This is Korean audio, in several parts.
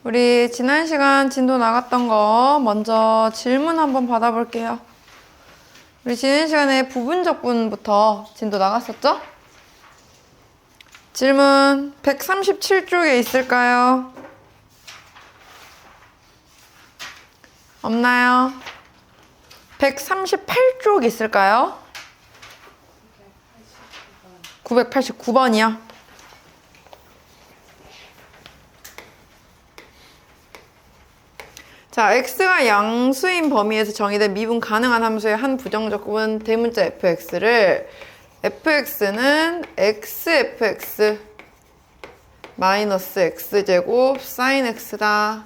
우리 지난 시간 진도 나갔던 거 먼저 질문 한번 받아볼게요. 우리 지난 시간에 부분적분부터 진도 나갔었죠? 질문 137쪽에 있을까요? 없나요? 138쪽 있을까요? 989번이요. 자, x가 양수인 범위에서 정의된 미분 가능한 함수의 한 부정적분 대문자 fx를 fx는 xfx 마이너스 x제곱 sin x다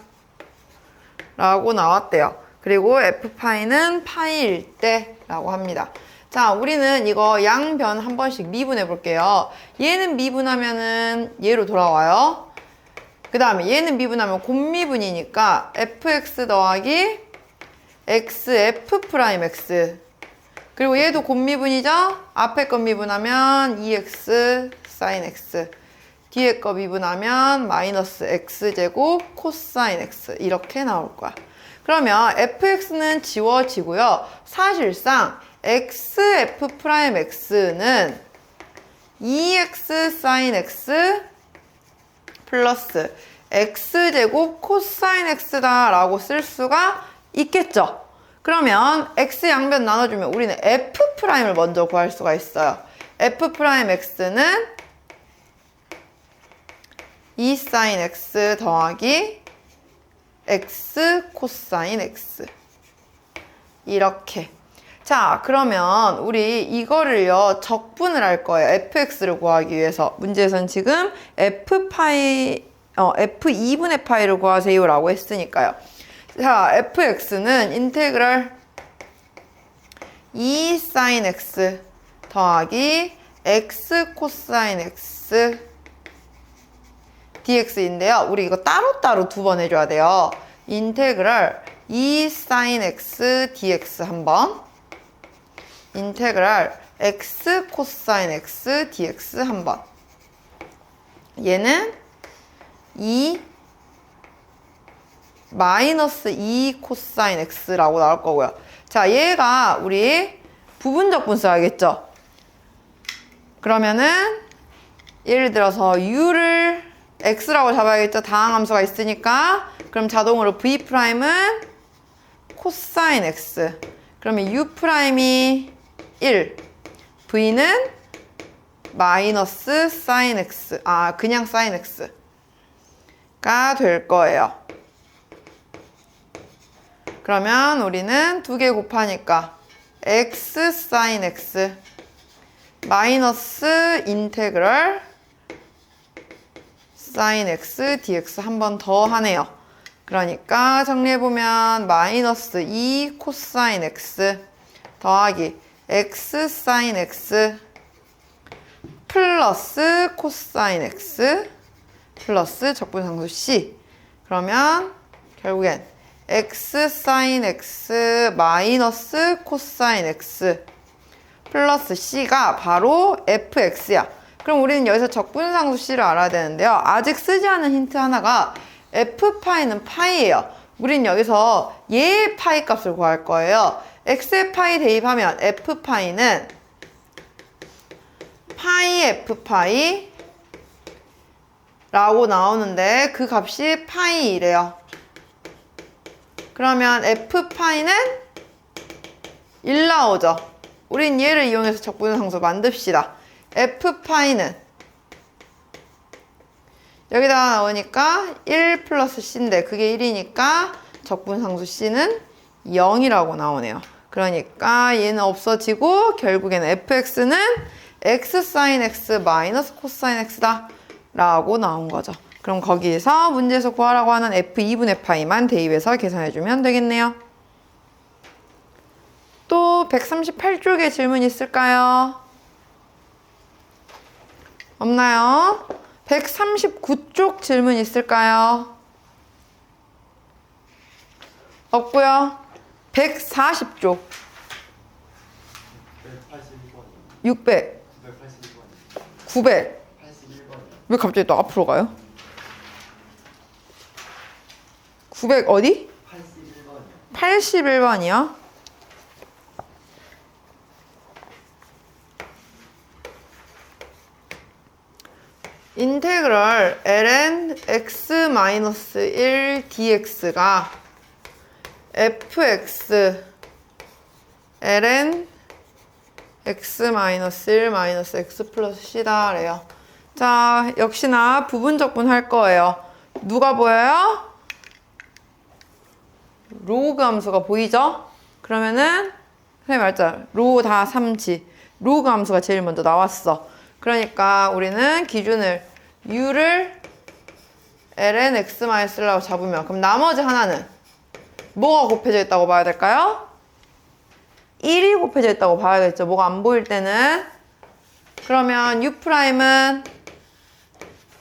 라고 나왔대요. 그리고 f파이는 파이일 때 라고 합니다. 자, 우리는 이거 양변 한 번씩 미분해 볼게요. 얘는 미분하면은 얘로 돌아와요. 그 다음에 얘는 미분하면 곱미분이니까 fx 더하기 xf'(x) 그리고 얘도 곱미분이죠? 앞에 거 미분하면 2x sin x 뒤에 거 미분하면 마이너스 x제곱 코사인 x 이렇게 나올 거야. 그러면 fx는 지워지고요. 사실상 xf'(x는 2x sin x 플러스 x제곱 코사인 x다 라고 쓸 수가 있겠죠. 그러면 x 양변 나눠주면 우리는 f'을 먼저 구할 수가 있어요. f'x는 2 sin x 더하기 x 코사인 x 이렇게. 자, 그러면 우리 이거를요 적분을 할 거예요. fx를 구하기 위해서. 문제에서는 지금 f2분의 파이를 구하세요 라고 했으니까요. 자, fx는 인테그랄 2 sin x 더하기 x 코사인 x dx인데요. 우리 이거 따로따로 두 번 해줘야 돼요. 인테그랄 2 sin x dx 한 번, 인테그랄 x 코사인 x dx 한 번. 얘는 2 마이너스 2 코사인 x라고 나올 거고요. 자, 얘가 우리 부분적분 써야겠죠? 그러면은 예를 들어서 u를 x라고 잡아야겠죠? 다항함수가 있으니까. 그럼 자동으로 v'은 코사인 x. 그러면 u'이 1. v는 마이너스 sin x. 그냥 sin x가 될 거예요. 그러면 우리는 두 개 곱하니까 x sin x 마이너스 인테그럴 sin x dx 한 번 더 하네요. 그러니까 정리해보면 마이너스 2 코사인 x 더하기 x sin x 플러스 코사인 x 플러스 적분상수 c. 그러면 결국엔 x sin x 마이너스 코사인 x 플러스 c가 바로 fx야. 그럼 우리는 여기서 적분상수 c를 알아야 되는데요. 아직 쓰지 않은 힌트 하나가 f파이는 파이예요. 우린 여기서 얘의 파이 값을 구할 거예요. x의 파이 대입하면 f파이는 파이 f파이 라고 나오는데 그 값이 파이래요. 그러면 f파이는 1 나오죠. 우린 얘를 이용해서 적분상수 만듭시다. f파이는 여기다가 나오니까 1 플러스 c인데 그게 1이니까 적분상수 c는 0이라고 나오네요. 그러니까 얘는 없어지고 결국에는 fx는 x sin x 마이너스 코사인 x다 라고 나온 거죠. 그럼 거기에서 문제에서 구하라고 하는 f2분의 파이만 대입해서 계산해주면 되겠네요. 또 138쪽에 질문 있을까요? 없나요? 139쪽 질문 있을까요? 없고요. 140쪽 600 900 왜 갑자기 또 앞으로 가요? 900 어디? 81번이요. 81번이요? 인테그럴 ln x-1 dx가 fx ln x-1 x 플러스 c다 래요. 자, 역시나 부분적분 할 거예요. 누가 보여요? 로그 함수가 보이죠? 그러면은 선생님 말했잖아. 로 다 3지. 로그 함수가 제일 먼저 나왔어. 그러니까 우리는 기준을 u를 ln x-1라고 잡으면 그럼 나머지 하나는 뭐가 곱해져 있다고 봐야 될까요? 1이 곱해져 있다고 봐야겠죠. 뭐가 안 보일 때는. 그러면 u'은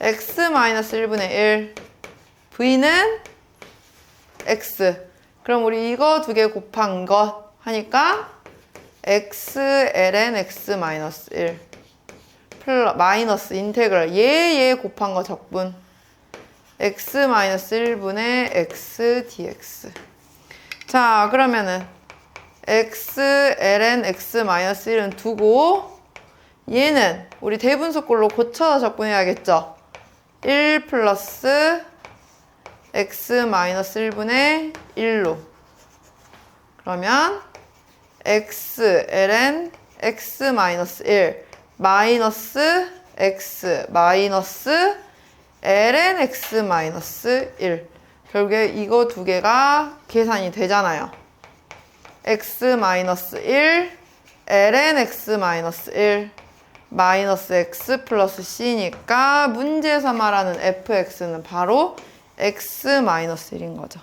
x-1분의 1 v는 x. 그럼 우리 이거 두 개 곱한 것 하니까 x ln x-1 마이너스 인테그럴 얘 곱한 거 적분 x-1분의 x dx. 자, 그러면은 x ln x-1은 두고 얘는 우리 대분속꼴로 고쳐서 적분해야겠죠. 1 플러스 x-1분의 1로 그러면 x ln x-1 마이너스 x 마이너스 ln x-1 결국에 이거 두 개가 계산이 되잖아요. x-1 ln x-1 마이너스 x 플러스 c니까 문제에서 말하는 fx는 바로 x-1인 거죠.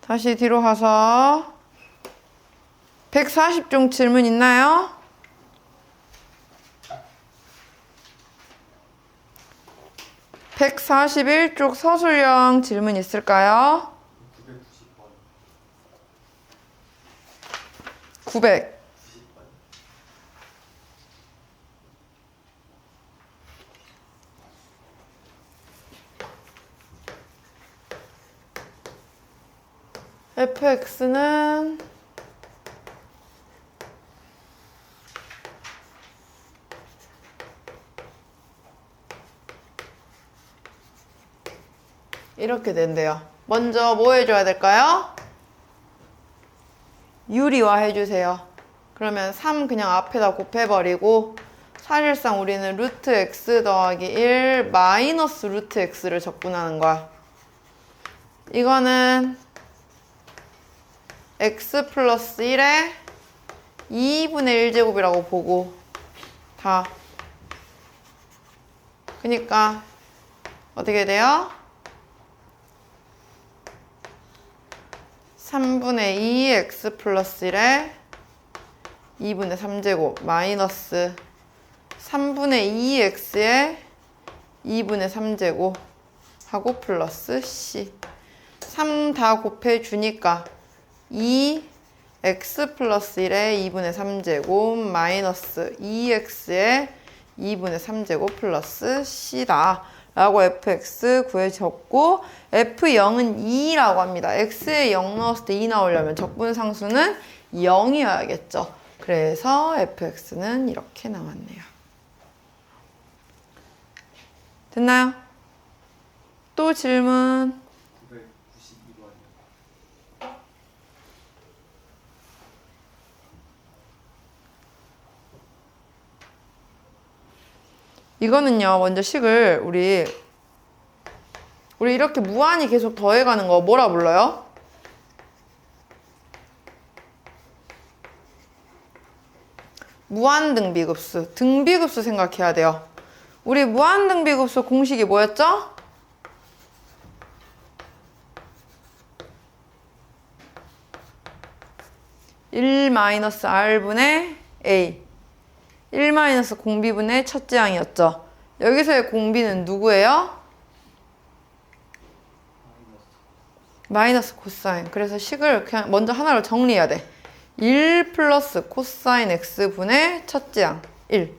다시 뒤로 가서 140종 질문 있나요? (141쪽) 서술형 질문 있을까요? 900 fx는 이렇게 된대요. 먼저 뭐 해줘야 될까요? 유리화 해주세요. 그러면 3 그냥 앞에다 곱해버리고 사실상 우리는 루트 x 더하기 1 마이너스 루트 x를 적분하는 거야. 이거는 x 플러스 1에 2분의 1제곱이라고 보고 다. 그러니까 어떻게 돼요? 3분의 2 x 플러스 1에 2분의 3제곱 마이너스 3분의 2 x에 2분의 3제곱 하고 플러스 c 3 다 곱해주니까 2 x 플러스 1에 2분의 3제곱 마이너스 2x에 2분의 3제곱 플러스 c다 라고 fx 구해줬고 f0은 2라고 합니다. x에 0 넣었을 때 2 나오려면 적분상수는 0이어야겠죠. 그래서 fx는 이렇게 나왔네요. 됐나요? 또 질문? 992번이요. 이거는요, 먼저 식을 우리 이렇게 무한히 계속 더해가는 거 뭐라 불러요? 무한등비급수. 등비급수 생각해야 돼요. 우리 무한등비급수 공식이 뭐였죠? (1-r분의 a) 1 공비분의 첫째 항이었죠. 여기서의 공비는 누구예요? 마이너스 코사인. 그래서 식을 그냥 먼저 하나로 정리해야 돼. 1 플러스 코사인 x분의 첫째 항 1.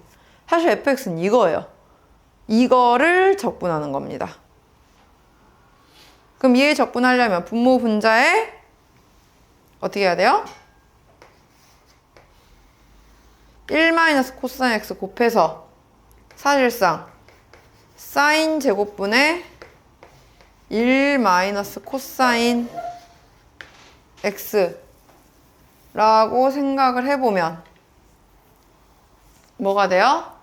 사실 fx는 이거예요. 이거를 적분하는 겁니다. 그럼 얘 적분하려면 분모 분자에 어떻게 해야 돼요? 1 마이너스 코사인 x 곱해서 사실상 사인 제곱분의 1 마이너스 코사인 x 라고 생각을 해보면 뭐가 돼요?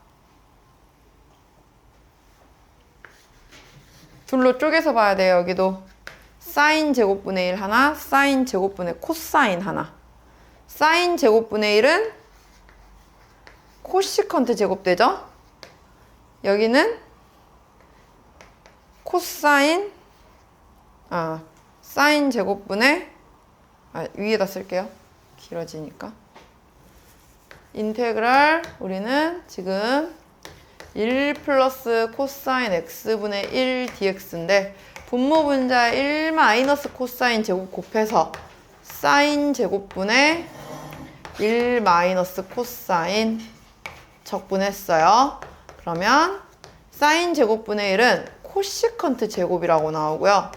둘로 쪼개서 봐야 돼요. 여기도 사인 제곱분의 1 하나, 사인 제곱분의 코사인 하나. 사인 제곱분의 1은 코시컨트 제곱되죠? 여기는 코사인 사인 제곱분의 위에다 쓸게요. 길어지니까. 인테그랄 우리는 지금 1 플러스 코사인 x분의 1 dx인데 분모 분자에 1 마이너스 코사인 제곱 곱해서 사인 제곱분의 1 마이너스 코사인 적분했어요. 그러면 사인 제곱분의 1은 코시컨트 제곱이라고 나오고요.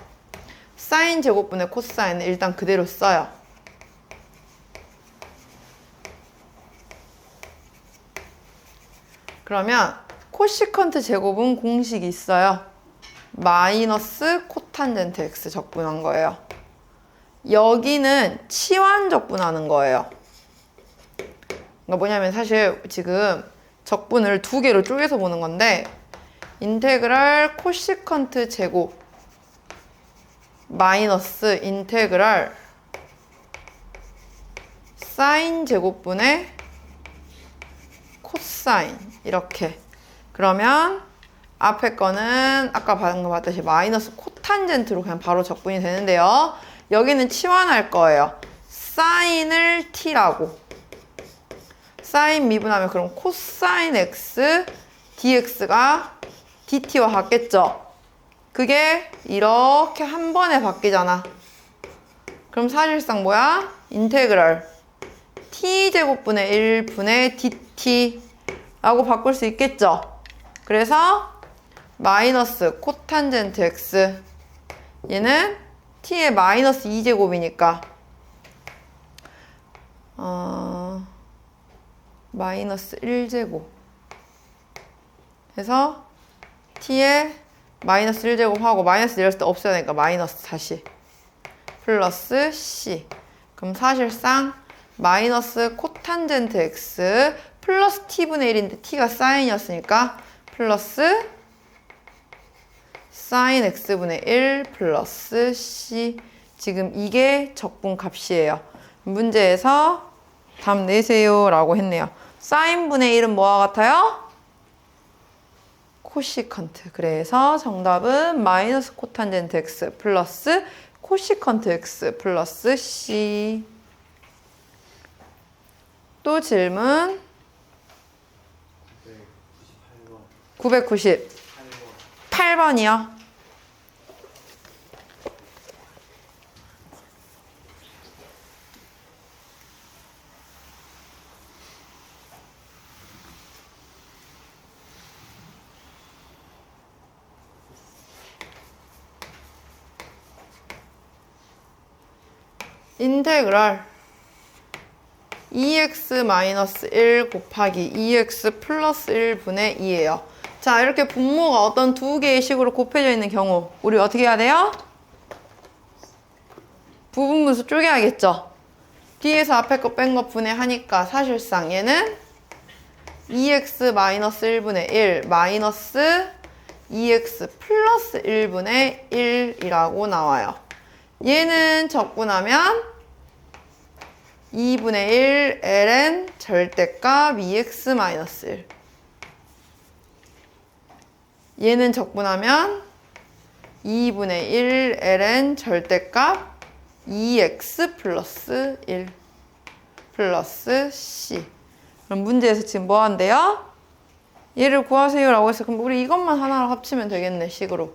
사인 제곱분의 코사인은 일단 그대로 써요. 그러면 코시컨트 제곱은 공식이 있어요. 마이너스 코탄젠트 x 적분한 거예요. 여기는 치환 적분하는 거예요. 그러니까 뭐냐면 사실 지금 적분을 두 개로 쪼개서 보는 건데 인테그랄 코시컨트 제곱 마이너스 인테그랄 사인 제곱분의 코사인 이렇게. 그러면 앞에 거는 아까 받은 거 봤듯이 마이너스 코탄젠트로 그냥 바로 적분이 되는데요. 여기는 치환할 거예요. 사인을 t라고. 사인 미분하면 그럼 코사인 x dx가 dt와 같겠죠? 그게 이렇게 한 번에 바뀌잖아. 그럼 사실상 뭐야? 인테그랄 t제곱분의 1분의 dt 라고 바꿀 수 있겠죠? 그래서 마이너스 코탄젠트 x 얘는 t의 마이너스 2제곱이니까 마이너스 1제곱 해서 t의 마이너스 1제곱 하고 마이너스 내렸을 때 없어야 되니까 마이너스 다시 플러스 c. 그럼 사실상 마이너스 코탄젠트 x 플러스 t분의 1인데 t가 사인이었으니까 플러스 사인 x분의 1 플러스 c. 지금 이게 적분 값이에요. 문제에서 답 내세요 라고 했네요. 사인분의 1은 뭐와 같아요? 코시컨트. 그래서 정답은 마이너스 코탄젠트 x 플러스 코시컨트 x 플러스 c. 또 질문 998번이요. 인테그랄 2x-1 곱하기 2x 플러스 1분의 2예요. 자, 이렇게 분모가 어떤 두 개의 식으로 곱해져 있는 경우 우리 어떻게 해야 돼요? 부분분수 쪼개야겠죠? 뒤에서 앞에 거 뺀 거 분해하니까 사실상 얘는 2x-1분의 1 마이너스 2x 플러스 1분의 1이라고 나와요. 얘는 적분하면 2분의 1 ln 절대값 2x-1. 얘는 적분하면 2분의 1 ln 절대값 2x 플러스 1 플러스 c. 그럼 문제에서 지금 뭐 한대요? 얘를 구하세요 라고 했어. 그럼 우리 이것만 하나로 합치면 되겠네, 식으로.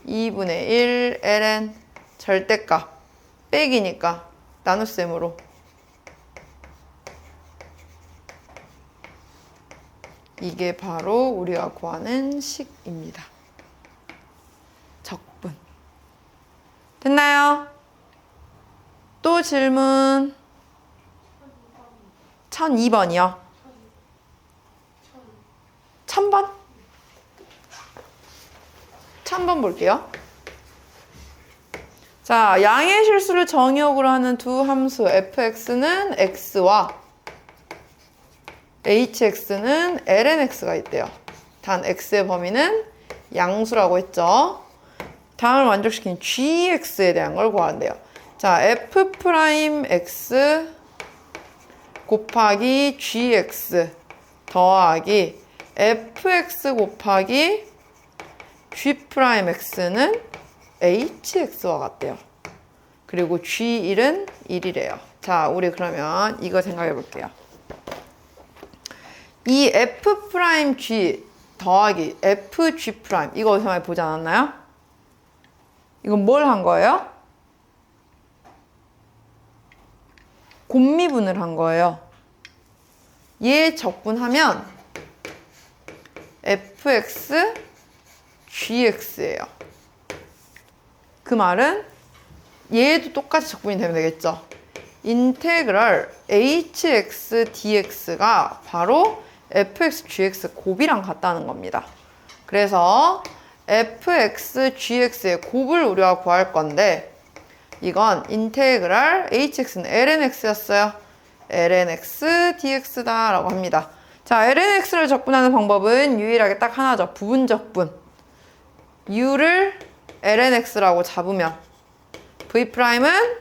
2분의 1 ln 절대값 빼기니까 나눗셈으로. 이게 바로 우리가 구하는 식입니다. 적분. 됐나요? 또 질문. 1002번이요. 1000번? 1000번 볼게요. 자, 양의 실수를 정의역으로 하는 두 함수 fx는 x와 hx는 lnx가 있대요. 단 x의 범위는 양수라고 했죠. 다음을 만족시킨 gx에 대한 걸 구한대요. 자, f'x 곱하기 gx 더하기 fx 곱하기 g'x는 hx와 같대요. 그리고 g1은 1이래요. 자, 우리 그러면 이거 생각해 볼게요. 이 f'g 더하기 fg' 이거 어디서 많이 보지 않았나요? 이건 뭘 한 거예요? 곱미분을 한 거예요. 얘 적분하면 fx, gx예요. 그 말은 얘도 똑같이 적분이 되면 되겠죠. 인테그랄 hx dx가 바로 fx, gx 곱이랑 같다는 겁니다. 그래서 fx, gx의 곱을 우리가 구할 건데 이건 인테그랄 hx는 lnx였어요. lnx dx다 라고 합니다. 자, lnx를 적분하는 방법은 유일하게 딱 하나죠. 부분적분. u를 lnx라고 잡으면 v'은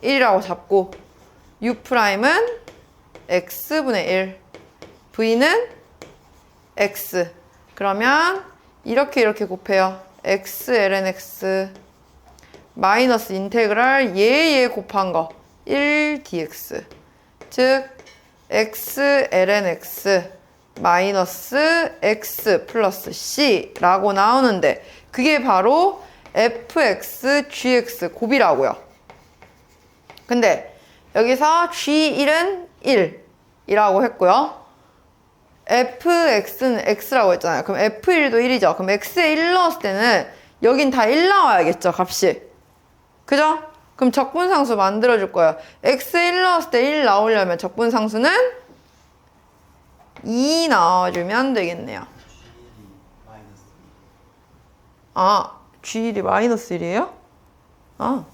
1이라고 잡고 u'은 x분의 1, v는 x. 그러면 이렇게 곱해요. x lnx 마이너스 인테그랄 얘 곱한 거 1 dx. 즉 x lnx 마이너스 x 플러스 c라고 나오는데 그게 바로 fx gx 곱이라고요. 근데 여기서 g1은 1이라고 했고요. fx는 x라고 했잖아요. 그럼 f1도 1이죠. 그럼 x에 1 넣었을 때는 여긴 다 1 나와야겠죠, 값이. 그죠? 그럼 적분상수 만들어줄 거예요. x에 1 넣었을 때 1 나오려면 적분상수는 2 나와주면 되겠네요. 아, g1이 마이너스 1이에요? 아.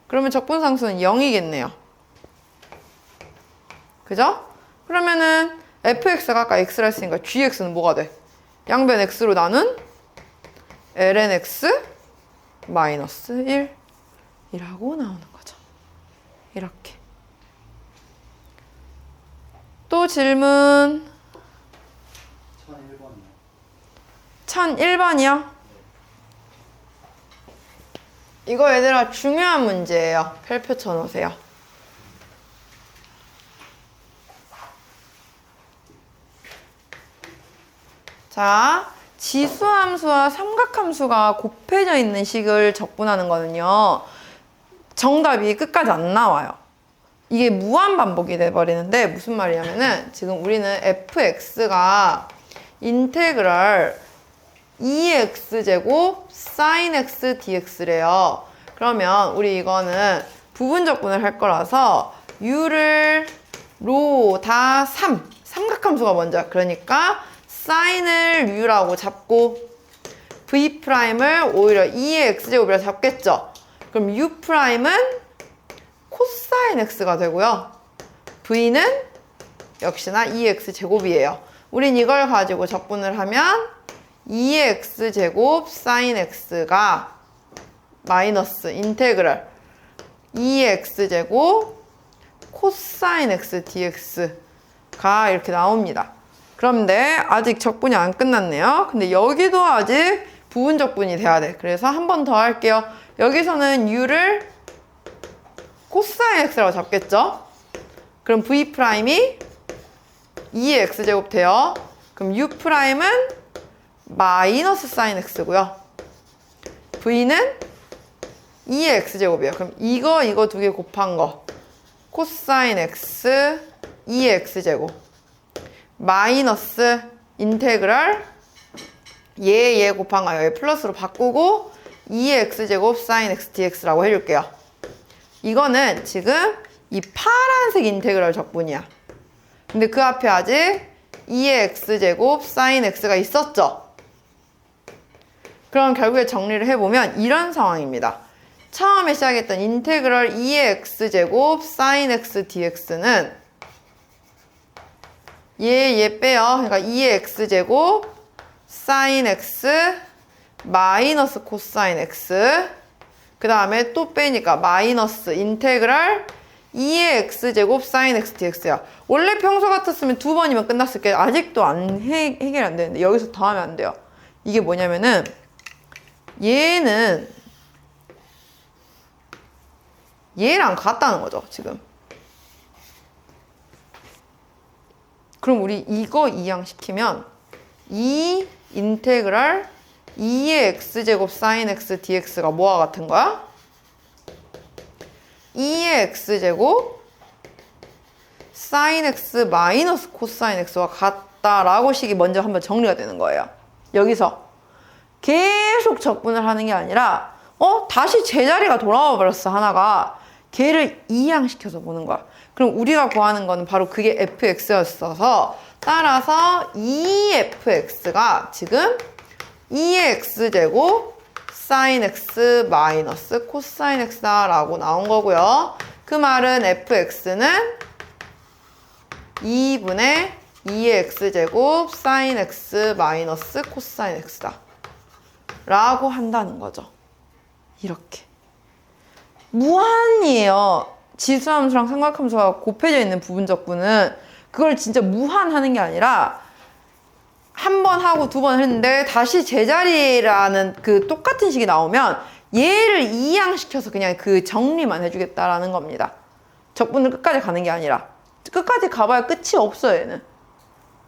그러면 적분상수는 0이겠네요. 그죠? 그러면은 fx가 아까 x라 했으니까 gx는 뭐가 돼? 양변 x로 나눈 lnx 마이너스 1이라고 나오는 거죠. 이렇게. 또 질문. 1001번이요. 이거 얘들아 중요한 문제예요. 별표 쳐놓으세요. 자, 지수함수와 삼각함수가 곱해져 있는 식을 적분하는 거는요. 정답이 끝까지 안 나와요. 이게 무한 반복이 돼버리는데 무슨 말이냐면은 지금 우리는 fx가 인테그랄 2x제곱 sin x dx래요. 그러면 우리 이거는 부분적분을 할 거라서 u를 로 다 3, 삼각함수가 먼저야. 그러니까 sin을 u라고 잡고 v'을 오히려 2의 x제곱이라 잡겠죠. 그럼 u'은 코사인 x가 되고요. v는 역시나 2의 x제곱이에요. 우린 이걸 가지고 적분을 하면 2의 x제곱 sin x가 마이너스 인테그랄 2의 x제곱 코사인 x dx가 이렇게 나옵니다. 그런데 아직 적분이 안 끝났네요. 근데 여기도 아직 부분적분이 돼야 돼. 그래서 한 번 더 할게요. 여기서는 u를 코사인 x라고 잡겠죠? 그럼 v'이 2의 x제곱 돼요. 그럼 u'은 마이너스 sin x고요. v는 2의 x제곱이에요. 그럼 이거 두 개 곱한 거 코사인 x 2의 x제곱 마이너스 인테그랄 얘 곱한 거 여기 플러스로 바꾸고 2의 x제곱 sin x dx라고 해줄게요. 이거는 지금 이 파란색 인테그럴 적분이야. 근데 그 앞에 아직 2의 x제곱 sin x가 있었죠. 그럼 결국에 정리를 해보면 이런 상황입니다. 처음에 시작했던 인테그럴 2의 x제곱 sin x dx는 얘 빼요. 그러니까 2의 x제곱 sin x 마이너스 코사인 x 그 다음에 또 빼니까 마이너스 인테그럴 2의 x제곱 sin x dx야. 원래 평소 같았으면 2번이면 끝났을 게 아직도 해결이 안 되는데 여기서 더 하면 안 돼요. 이게 뭐냐면은 얘는 얘랑 같다는 거죠, 지금. 그럼 우리 이거 이항시키면 이 인테그럴 2의 x제곱 sin x dx가 뭐와 같은 거야? 2의 x제곱 sin x 마이너스 코사인 x와 같다라고 식이 먼저 한번 정리가 되는 거예요. 여기서 계속 적분을 하는 게 아니라 다시 제자리가 돌아와 버렸어, 하나가. 걔를 이항시켜서 보는 거야. 그럼 우리가 구하는 거는 바로 그게 fx였어서 따라서 2fx가 지금 2의 x제곱 sin x 마이너스 코사인 x다라고 나온 거고요. 그 말은 fx는 2분의 2의 x제곱 sin x 마이너스 코사인 x다 라고 한다는 거죠. 이렇게. 무한이에요. 지수함수랑 삼각함수가 곱해져 있는 부분 적분은 그걸 진짜 무한하는 게 아니라 한 번 하고 두 번 했는데 다시 제자리라는 그 똑같은 식이 나오면 얘를 이항시켜서 그냥 그 정리만 해주겠다라는 겁니다. 적분을 끝까지 가는 게 아니라 끝까지 가봐야 끝이 없어요, 얘는.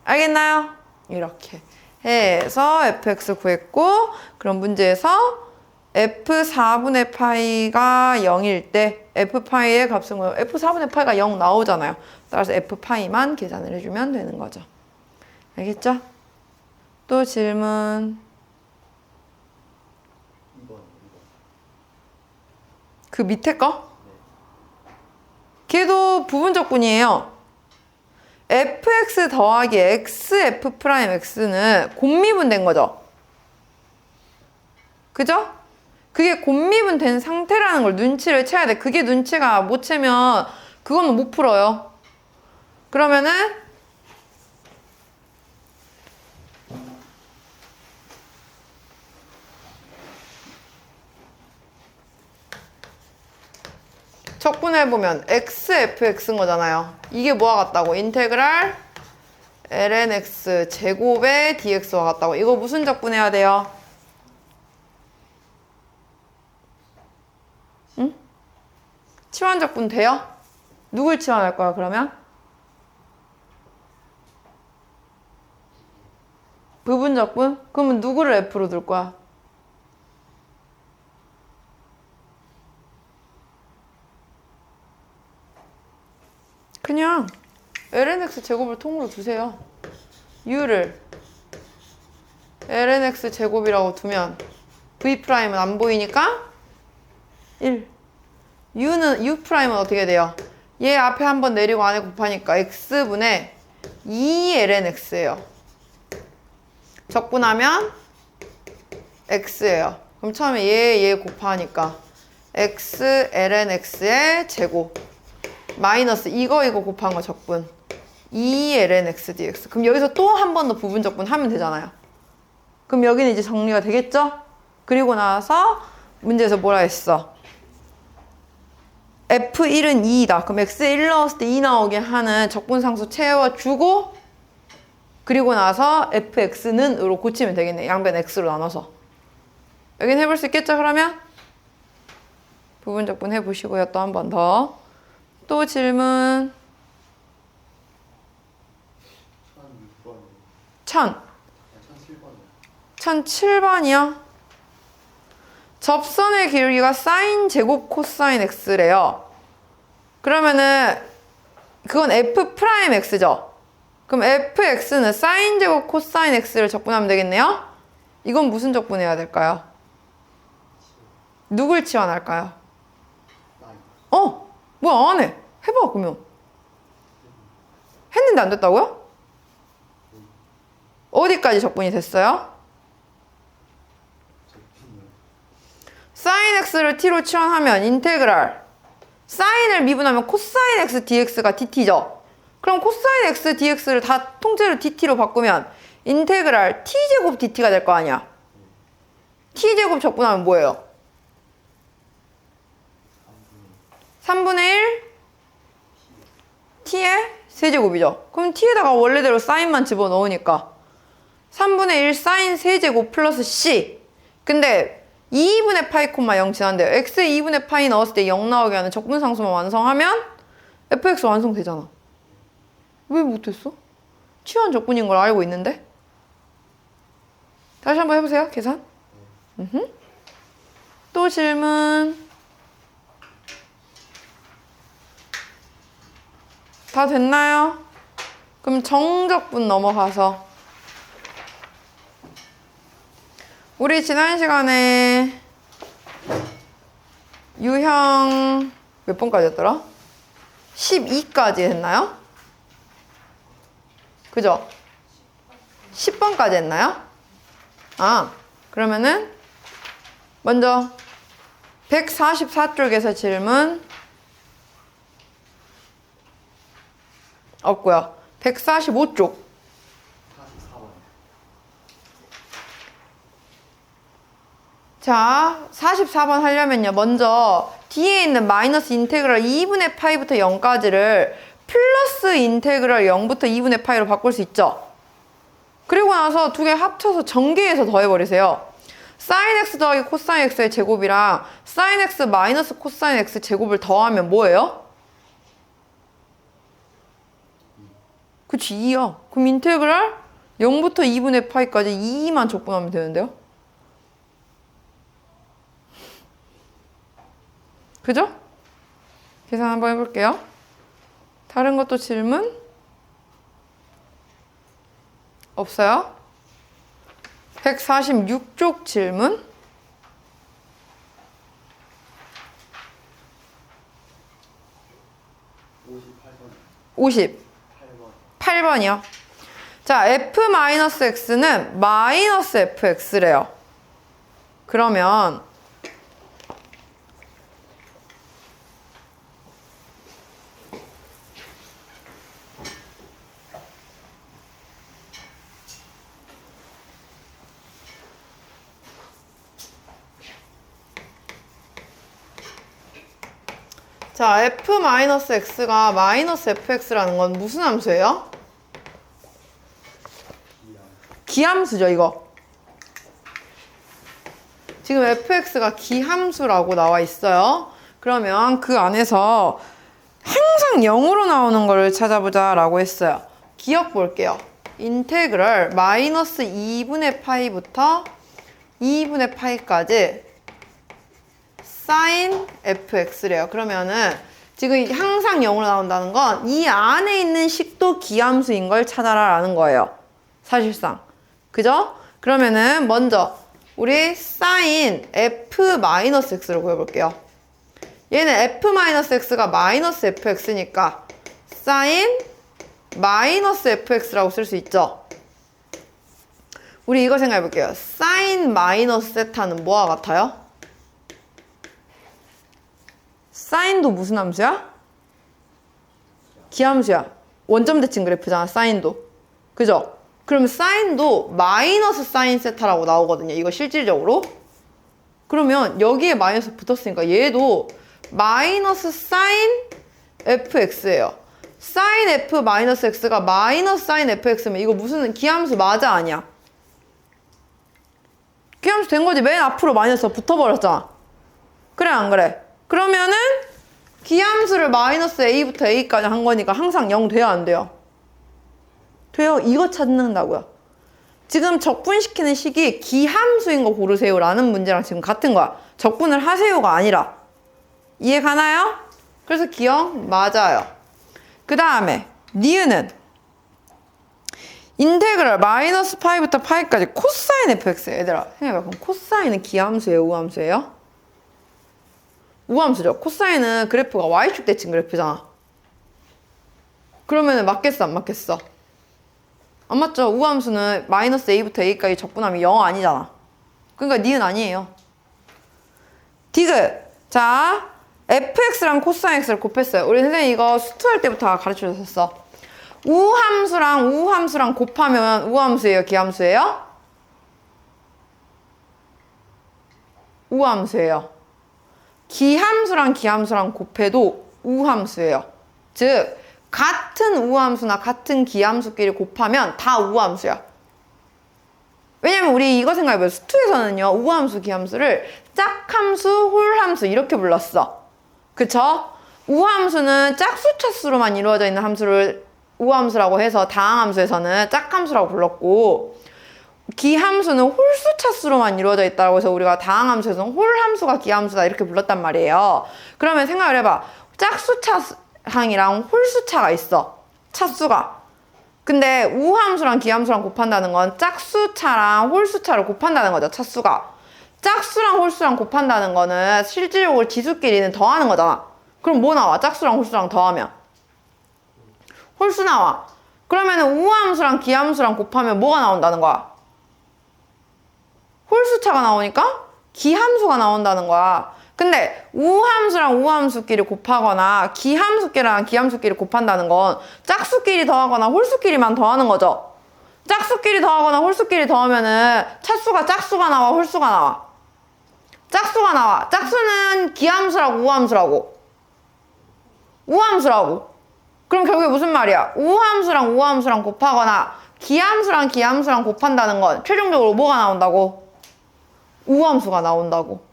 알겠나요? 이렇게 해서 fx 구했고, 그럼 문제에서 f4분의 파이가 0일 때 f파이의 값은 뭐예요? f4분의 파이가 0 나오잖아요. 따라서 f파이만 계산을 해주면 되는 거죠. 알겠죠? 또 질문. 2번. 그 밑에 거? 걔도 부분적분이에요. fx 더하기 xf'x는 곱미분된 거죠. 그죠? 그게 곱미분된 상태라는 걸 눈치를 채야 돼. 그게 눈치가 못 채면 그거는 못 풀어요. 그러면은 적분해보면 xfx인 거잖아요. 이게 뭐와 같다고? 인테그랄 lnx 제곱의 dx와 같다고. 이거 무슨 적분해야 돼요? 응? 치환 적분 돼요? 누굴 치환할 거야, 그러면? 부분 적분? 그러면 누구를 f로 둘 거야? 그냥 lnx 제곱을 통으로 두세요. u를 lnx 제곱이라고 두면 v'은 안 보이니까 1. u'은 어떻게 돼요? 얘 앞에 한번 내리고 안에 곱하니까 x분의 2lnx예요. 적분하면 x예요. 그럼 처음에 얘 곱하니까 x lnx의 제곱 마이너스 이거 곱한 거 적분 2lnx dx. 그럼 여기서 또 한 번 더 부분 적분 하면 되잖아요. 그럼 여기는 이제 정리가 되겠죠? 그리고 나서 문제에서 뭐라 했어? f1은 2이다. 그럼 x에 1 넣었을 때 2 나오게 하는 적분상수 채워주고, 그리고 나서 fx는 으로 고치면 되겠네. 양변 x로 나눠서. 여긴 해볼 수 있겠죠, 그러면? 부분 적분 해보시고요. 또 한 번 더. 또 질문. 1006번. 1007번이요? 접선의 기울기가 사인 제곱 코사인 x래요. 그러면은 그건 f'x죠. 그럼 fx는 사인 제곱 코사인 x를 적분하면 되겠네요. 이건 무슨 적분해야 될까요? 누굴 치환할까요? 뭐야 안 해. 해봐 그러면. 했는데 안 됐다고요? 어디까지 적분이 됐어요? sin x를 t로 치환하면 인테그랄 사인을 미분하면 코사인 x dx가 dt죠. 그럼 코사인 x dx를 다 통째로 dt로 바꾸면 인테그랄 t제곱 dt가 될 거 아니야. t제곱 적분하면 뭐예요? 3분의 1 t의 세제곱이죠. 그럼 t에다가 원래대로 사인만 집어넣으니까 3분의 1 사인 세제곱 플러스 c. 근데 2분의 파이 콤마 0 지난대요. x에 2분의 파이 넣었을 때 0 나오게 하는 적분상수만 완성하면 fx 완성되잖아. 왜 못했어? 치환 적분인 걸 알고 있는데? 다시 한번 해보세요. 계산. 또 질문. 다 됐나요? 그럼 정적분 넘어가서 우리 지난 시간에 유형 몇 번까지 했더라? 12까지 했나요? 그죠? 10번까지 했나요? 그러면은 먼저 144쪽에서 질문 없고요. 145쪽. 자, 44번 하려면요. 먼저 뒤에 있는 마이너스 인테그랄 2분의 파이부터 0까지를 플러스 인테그랄 0부터 2분의 파이로 바꿀 수 있죠. 그리고 나서 두 개 합쳐서 전개해서 더해버리세요. sin x 더하기 코사인 x의 제곱이랑 sin x 마이너스 코사인 x 제곱을 더하면 뭐예요? 그치, 2야. 그럼 인테그랄 0부터 2분의 파이까지 2만 적분하면 되는데요? 그죠? 계산 한번 해볼게요. 다른 것도 질문? 없어요? 146쪽 질문? 58번이요. 자, f-x는 마이너스 fx래요. 그러면 자, f-x가 마이너스 fx라는 건 무슨 함수예요? 기함수죠, 이거. 지금 fx가 기함수라고 나와 있어요. 그러면 그 안에서 항상 0으로 나오는 거를 찾아보자 라고 했어요. 기억 볼게요. 인테그럴 마이너스 2분의 파이부터 2분의 파이까지 sin fx래요. 그러면은 지금 항상 0으로 나온다는 건 이 안에 있는 식도 기함수인 걸 찾아라 라는 거예요. 사실상. 그죠? 그러면은 먼저 우리 sin f-x를 구해볼게요. 얘는 f-x가 마이너스 fx니까 sin 마이너스 fx라고 쓸 수 있죠. 우리 이거 생각해볼게요. sin 마이너스 세타는 뭐와 같아요? 사인도 무슨 함수야? 기함수야. 원점 대칭 그래프잖아, 사인도. 그죠? 그럼 사인도 마이너스 사인 세타라고 나오거든요. 이거 실질적으로. 그러면 여기에 마이너스 붙었으니까 얘도 마이너스 사인 fx예요. 사인 f 마이너스 x가 마이너스 사인 fx면 이거 무슨 기함수 맞아 아니야? 기함수 된 거지. 맨 앞으로 마이너스가 붙어버렸잖아. 그래 안 그래? 그러면은 기함수를 마이너스 a부터 a까지 한 거니까 항상 0 돼요 안 돼요? 돼요. 이거 찾는다고요. 지금 적분시키는 식이 기함수인 거 고르세요 라는 문제랑 지금 같은 거야. 적분을 하세요가 아니라. 이해 가나요? 그래서 기억 맞아요. 그 다음에 니은은 인테그랄 마이너스 파이부터 파이까지 코사인 fx. 얘들아 생각해봐. 그럼 코사인은 기함수예요 우함수예요? 우함수죠. 코사인은 그래프가 y축 대칭 그래프잖아. 그러면 맞겠어, 안 맞겠어? 안 맞죠? 우함수는 마이너스 a부터 a까지 적분하면 0 아니잖아. 그러니까 니은 아니에요. 디귿. 자, fx랑 코사인 x를 곱했어요. 우리 선생님 이거 수투할 때부터 가르쳐 줬었어. 우함수랑 곱하면 우함수예요, 기함수예요? 우함수예요. 기함수랑 곱해도 우함수예요. 즉 같은 우함수나 같은 기함수끼리 곱하면 다 우함수야. 왜냐면 우리 이거 생각해봐요. 수투에서는요, 우함수, 기함수를 짝함수, 홀함수 이렇게 불렀어. 그쵸? 우함수는 짝수차수로만 이루어져 있는 함수를 우함수라고 해서 다항함수에서는 짝함수라고 불렀고, 기함수는 홀수차수로만 이루어져 있다고 해서 우리가 다항함수에서는 홀함수가 기함수다 이렇게 불렀단 말이에요. 그러면 생각을 해봐. 짝수차항이랑 홀수차가 있어. 차수가. 근데 우함수랑 기함수랑 곱한다는 건 짝수차랑 홀수차를 곱한다는 거죠. 차수가. 짝수랑 홀수랑 곱한다는 거는 실질적으로 지수끼리는 더하는 거잖아. 그럼 뭐 나와? 짝수랑 홀수랑 더하면 홀수 나와. 그러면 우함수랑 기함수랑 곱하면 뭐가 나온다는 거야? 홀수차가 나오니까 기함수가 나온다는 거야. 근데 우함수랑 우함수끼리 곱하거나 기함수끼리랑 기함수끼리 곱한다는 건 짝수끼리 더하거나 홀수끼리만 더하는 거죠. 짝수끼리 더하거나 홀수끼리 더하면은 차수가 짝수가 나와, 홀수가 나와? 짝수가 나와. 짝수는 기함수라고 우함수라고? 우함수라고. 그럼 결국에 무슨 말이야? 우함수랑 곱하거나 기함수랑 곱한다는 건 최종적으로 뭐가 나온다고? 우함수가 나온다고.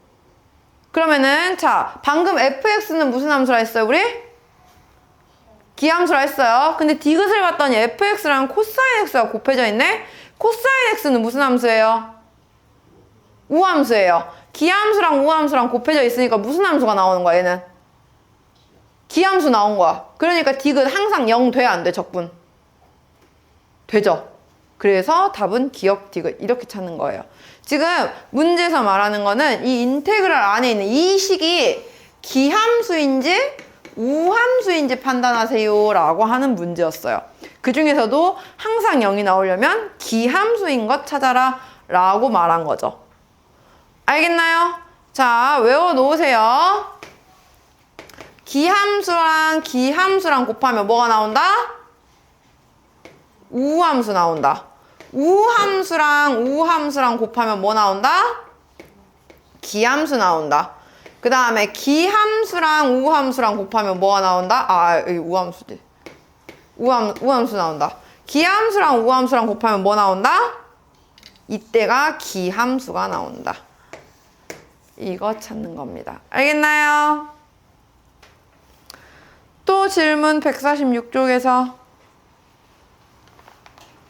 그러면은 자, 방금 fx는 무슨 함수라 했어요, 우리? 기함수라 했어요. 근데 디귿을 봤더니 fx랑 코사인 x가 곱해져 있네? 코사인 x는 무슨 함수예요? 우함수예요. 기함수랑 우함수랑 곱해져 있으니까 무슨 함수가 나오는 거야, 얘는? 기함수 나온 거야. 그러니까 디귿 항상 0 돼, 안 돼, 적분? 되죠? 그래서 답은 기역 디귿 이렇게 찾는 거예요. 지금 문제에서 말하는 거는 이 인테그랄 안에 있는 이 식이 기함수인지 우함수인지 판단하세요 라고 하는 문제였어요. 그 중에서도 항상 0이 나오려면 기함수인 것 찾아라 라고 말한 거죠. 알겠나요? 자, 외워놓으세요. 기함수랑 곱하면 뭐가 나온다? 우함수 나온다. 우함수랑 곱하면 뭐 나온다? 기함수 나온다. 그 다음에 기함수랑 우함수랑 곱하면 뭐가 나온다? 아, 여기 우함수지. 우함수 나온다. 기함수랑 우함수랑 곱하면 뭐 나온다? 이때가 기함수가 나온다. 이거 찾는 겁니다. 알겠나요? 또 질문 146쪽에서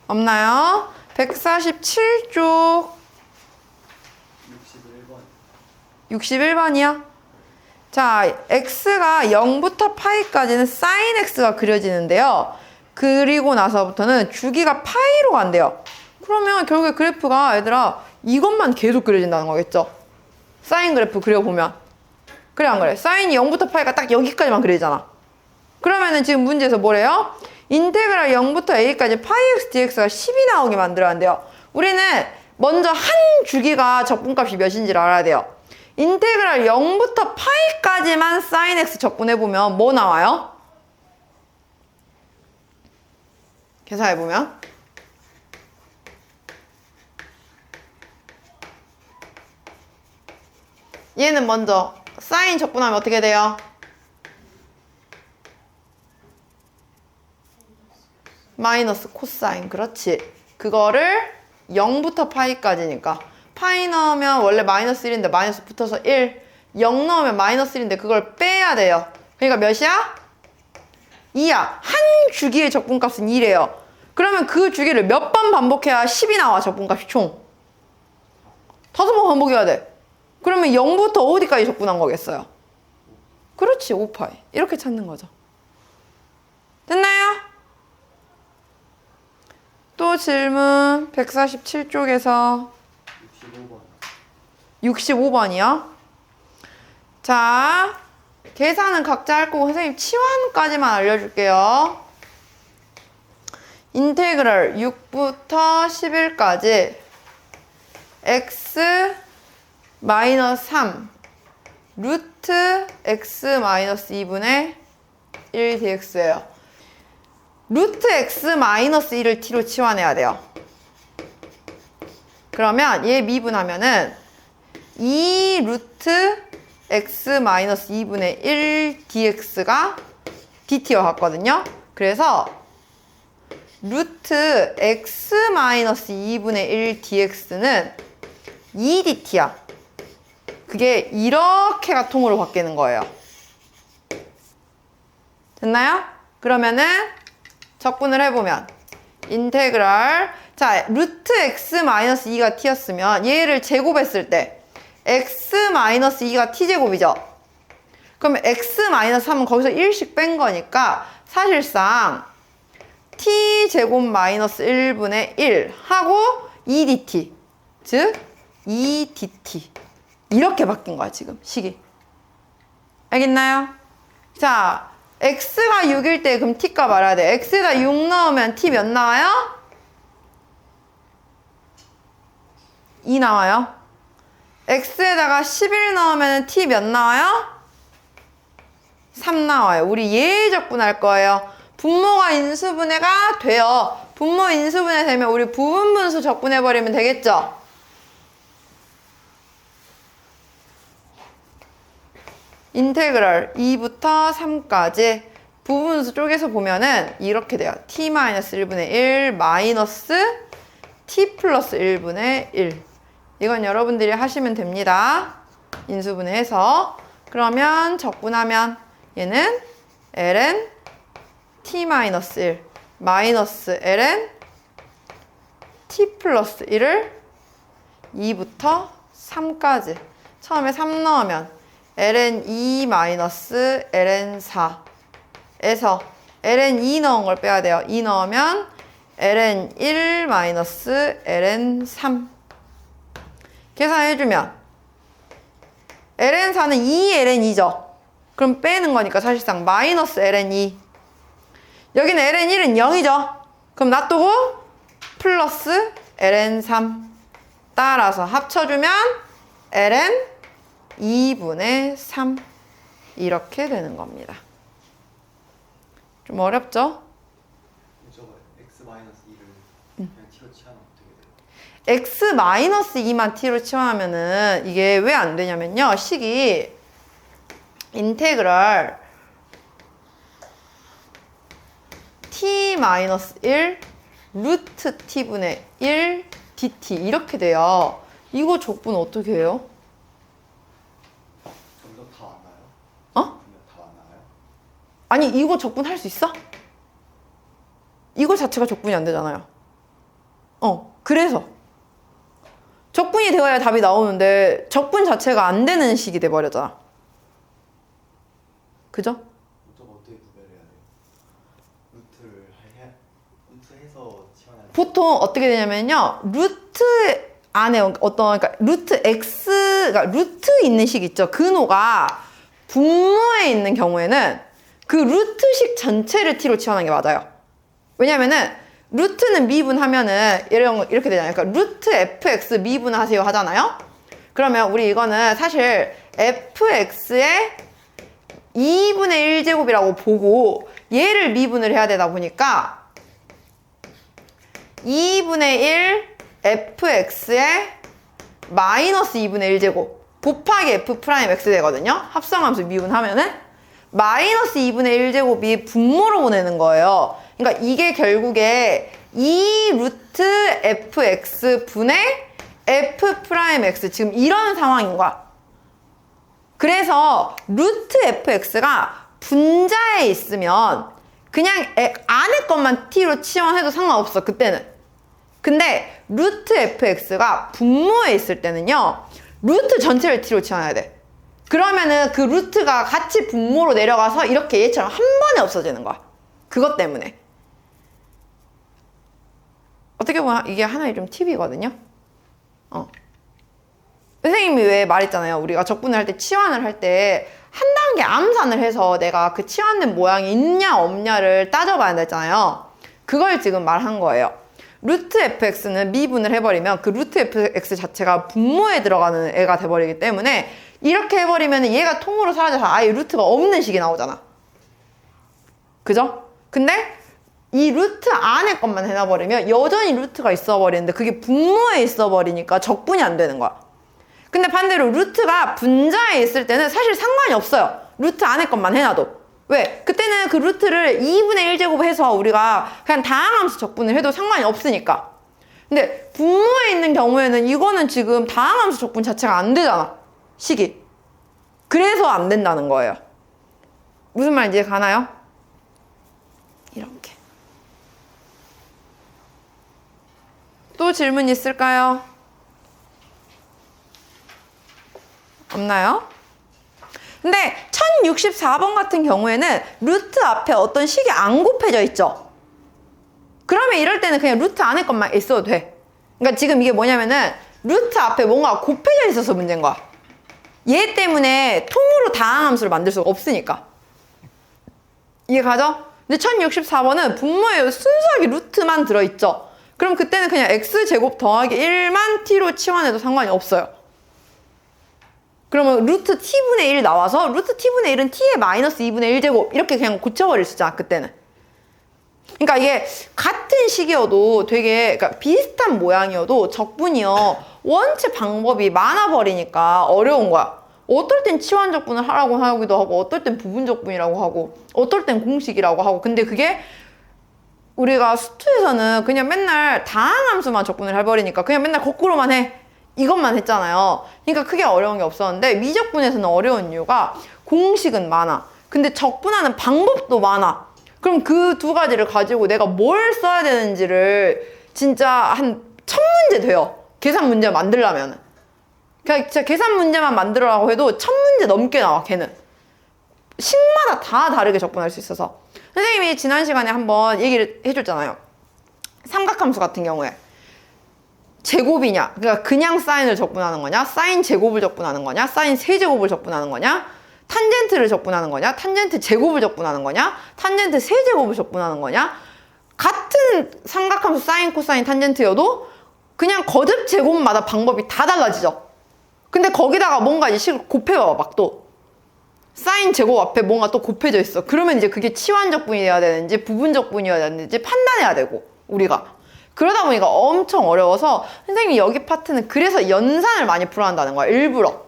없나요? 147쪽 61번이요? 자, x가 0부터 파이까지는 sin x가 그려지는데요. 그리고 나서부터는 주기가 파이로 간대요. 그러면 결국에 그래프가 얘들아 이것만 계속 그려진다는 거겠죠? 사인 그래프 그려보면 그래 안 그래? 사인이 0부터 파이가 딱 여기까지만 그려지잖아. 그러면은 지금 문제에서 뭐래요? 인테그랄 0부터 a까지 파이 x dx가 10이 나오게 만들어야 돼요. 우리는 먼저 한 주기가 적분값이 몇인지를 알아야 돼요. 인테그랄 0부터 파이까지만 sin x 적분해보면 뭐 나와요? 계산해보면 얘는 먼저 sin 적분하면 어떻게 돼요? 마이너스 코사인. 그렇지. 그거를 0부터 파이까지니까 파이 넣으면 원래 마이너스 1인데 마이너스 붙어서 1, 0 넣으면 마이너스 1인데 그걸 빼야 돼요. 그러니까 몇이야? 2야. 한 주기의 적분값은 2래요. 그러면 그 주기를 몇 번 반복해야 10이 나와, 적분값이 총? 5번 반복해야 돼. 그러면 0부터 어디까지 적분한 거겠어요? 그렇지, 5파이. 이렇게 찾는 거죠. 됐나요? 또 질문 147쪽에서 65번이요. 자, 계산은 각자 할 거고 선생님 치환까지만 알려줄게요. 인테그럴 6부터 11까지 x 마이너스 3 루트 x 마이너스 2분의 1 dx예요. 루트 x 마이너스 1을 t로 치환해야 돼요. 그러면 얘 미분하면은 2 루트 x 마이너스 2분의 1 dx가 dt와 같거든요. 그래서 루트 x 마이너스 2분의 1 dx는 2dt야. 그게 이렇게가 통으로 바뀌는 거예요. 됐나요? 그러면은 적분을 해보면 인테그랄 자 루트 x 마이너스 2가 t였으면 얘를 제곱했을 때 x 마이너스 2가 t제곱이죠. 그러면 x 마이너스 3은 거기서 1씩 뺀 거니까 사실상 t제곱 마이너스 1분의 1 하고 2dt 즉 2dt 이렇게 바뀐 거야 지금 식이. 알겠나요? 자 x가 6일 때 그럼 t값 알아야 돼. x에다 6 넣으면 t 몇 나와요? 2 나와요. x에다가 11 넣으면 t 몇 나와요? 3 나와요. 우리 얘 적분할 거예요. 분모가 인수분해가 돼요. 분모 인수분해 되면 우리 부분분수 적분해버리면 되겠죠? 인테그럴 2부터 3까지 부분수 쪽에서 보면은 이렇게 돼요. t-1분의 1 마이너스 t 플러스 1분의 1. 이건 여러분들이 하시면 됩니다. 인수분해해서. 그러면 적분하면 얘는 ln t-1 마이너스 ln t 플러스 1을 2부터 3까지. 처음에 3 넣으면 ln 2 마이너스 ln 4에서 ln 2 넣은 걸 빼야 돼요. 2 넣으면 ln 1 마이너스 ln 3 계산해주면 ln 4는 2 ln 2죠. 그럼 빼는 거니까 사실상 마이너스 ln 2 여기는 ln 1은 0이죠. 그럼 놔두고 플러스 ln 3 따라서 합쳐주면 ln 2분의 3 이렇게 되는 겁니다. 좀 어렵죠? 저거 x-2를 그냥 t로 치환하면 어떻게 돼요? x-2만 t로 치환하면은 이게 왜 안 되냐면요. 식이 인테그럴 t-1 루트 t분의 1 dt 이렇게 돼요. 이거 적분 어떻게 해요? 점점 다 왔나요? 어? 다 왔나요? 아니 이거 적분할 수 있어? 이거 자체가 적분이 안 되잖아요. 그래서 적분이 되어야 답이 나오는데 적분 자체가 안 되는 식이 돼버렸잖아. 그죠? 저거 어떻게 구별해야 돼요? 루트해서 치환하는 보통 어떻게 되냐면요. 루트 안에 그러니까 루트 x, 그러니까 루트 있는 식 있죠. 근호가 분모에 있는 경우에는 그 루트식 전체를 t로 치환하는 게 맞아요. 왜냐면은 루트는 미분하면은 이렇게 되잖아요. 그러니까 루트 fx 미분하세요 하잖아요. 그러면 우리 이거는 사실 fx의 2분의 1제곱이라고 보고 얘를 미분을 해야 되다 보니까 2분의 1 fx의 마이너스 2분의 1제곱 곱하기 f 프라임 x 되거든요. 합성함수 미분하면은 마이너스 2분의 1제곱이 분모로 보내는 거예요. 그러니까 이게 결국에 2 루트 fx 분의 f 프라임 x 지금 이런 상황인 거야. 그래서 루트 fx가 분자에 있으면 그냥 안에 것만 t로 치환해도 상관없어 그때는. 근데 루트 fx가 분모에 있을 때는요 루트 전체를 t로 치환해야 돼. 그러면은 그 루트가 같이 분모로 내려가서 이렇게 얘처럼 한 번에 없어지는 거야. 그것 때문에. 어떻게 보면 이게 하나의 좀 팁이거든요. 선생님이 왜 말했잖아요. 우리가 적분을 할 때, 치환을 할 때 한 단계 암산을 해서 내가 그 치환된 모양이 있냐 없냐를 따져봐야 되잖아요. 그걸 지금 말한 거예요. 루트 fx는 미분을 해버리면 그 루트 fx 자체가 분모에 들어가는 애가 돼버리기 때문에 이렇게 해버리면 얘가 통으로 사라져서 아예 루트가 없는 식이 나오잖아. 그죠? 근데 이 루트 안에 것만 해놔버리면 여전히 루트가 있어버리는데 그게 분모에 있어버리니까 적분이 안 되는 거야. 근데 반대로 루트가 분자에 있을 때는 사실 상관이 없어요. 루트 안에 것만 해놔도. 왜? 그때는 그 루트를 2분의 1제곱 해서 우리가 그냥 다항함수 적분을 해도 상관이 없으니까. 근데 분모에 있는 경우에는 이거는 지금 다항함수 적분 자체가 안 되잖아. 식이. 그래서 안 된다는 거예요. 무슨 말인지 이해 가나요? 이렇게. 또 질문 있을까요? 없나요? 근데 1064번 같은 경우에는 루트 앞에 어떤 식이 안 곱해져 있죠? 그러면 이럴 때는 그냥 루트 안에 것만 있어도 돼. 그러니까 지금 이게 뭐냐면은 루트 앞에 뭔가 곱해져 있어서 문제인 거야. 얘 때문에 통으로 다항함수를 만들 수가 없으니까. 이해 가죠? 근데 1064번은 분모에 순수하게 루트만 들어있죠? 그럼 그때는 그냥 x제곱 더하기 1만 t로 치환해도 상관이 없어요. 그러면 루트 t분의 1 나와서 루트 t분의 1은 t의 마이너스 2분의 1제곱 이렇게 그냥 고쳐버릴 수 있잖아, 그때는. 그러니까 이게 같은 식이어도 되게 그러니까 비슷한 모양이어도 적분이요 원체 방법이 많아버리니까 어려운 거야. 어떨 땐 치환 적분을 하라고 하기도 하고 어떨 땐 부분 적분이라고 하고 어떨 땐 공식이라고 하고 근데 그게 우리가 수투에서는 그냥 맨날 다항함수만 적분을 해버리니까 그냥 맨날 거꾸로만 해. 이것만 했잖아요. 그러니까 크게 어려운 게 없었는데 미적분에서는 어려운 이유가 공식은 많아. 근데 적분하는 방법도 많아. 그럼 그 두 가지를 가지고 내가 뭘 써야 되는지를 진짜 한 1000문제 돼요. 계산 문제 만들려면. 그냥 진짜 계산 문제만 만들으라고 해도 1000문제 넘게 나와, 걔는. 식마다 다 다르게 적분할 수 있어서. 선생님이 지난 시간에 한번 얘기를 해줬잖아요. 삼각함수 같은 경우에. 제곱이냐, 그러니까 그냥 사인을 적분하는 거냐, 사인 제곱을 적분하는 거냐, 사인 세제곱을 적분하는 거냐, 탄젠트를 적분하는 거냐, 탄젠트 제곱을 적분하는 거냐, 탄젠트 세제곱을 적분하는 거냐. 같은 삼각함수 사인, 코사인, 탄젠트여도 그냥 거듭 제곱마다 방법이 다 달라지죠. 근데 거기다가 뭔가 이 식을 곱해봐봐, 막 또. 사인 제곱 앞에 뭔가 또 곱해져 있어. 그러면 이제 그게 치환 적분이어야 되는지 부분 적분이어야 되는지 판단해야 되고, 우리가. 그러다 보니까 엄청 어려워서 선생님이 여기 파트는 그래서 연산을 많이 풀어한다는 거야, 일부러.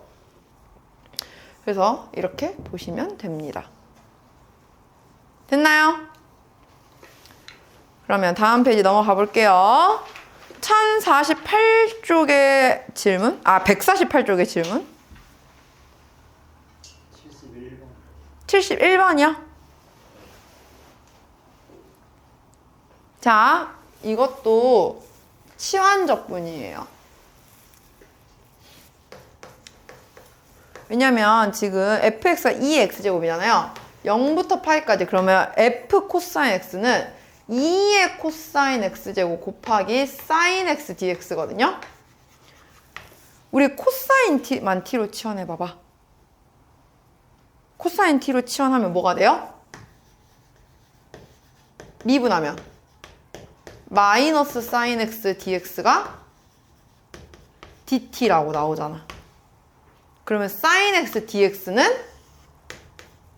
그래서 이렇게 보시면 됩니다. 됐나요? 그러면 다음 페이지 넘어가 볼게요. 1048쪽의 질문? 148쪽의 질문? 71번이요? 자, 이것도 치환적분이에요. 왜냐면 지금 fx가 2x제곱이잖아요. 0부터 파이까지 그러면 f 코사인 x는 2의 코사인 x제곱 곱하기 사인 x dx거든요. 우리 코사인 t만 t로 치환해봐봐. 코사인 t로 치환하면 뭐가 돼요? 미분하면 마이너스 사인 x dx가 dt라고 나오잖아. 그러면 사인 x dx는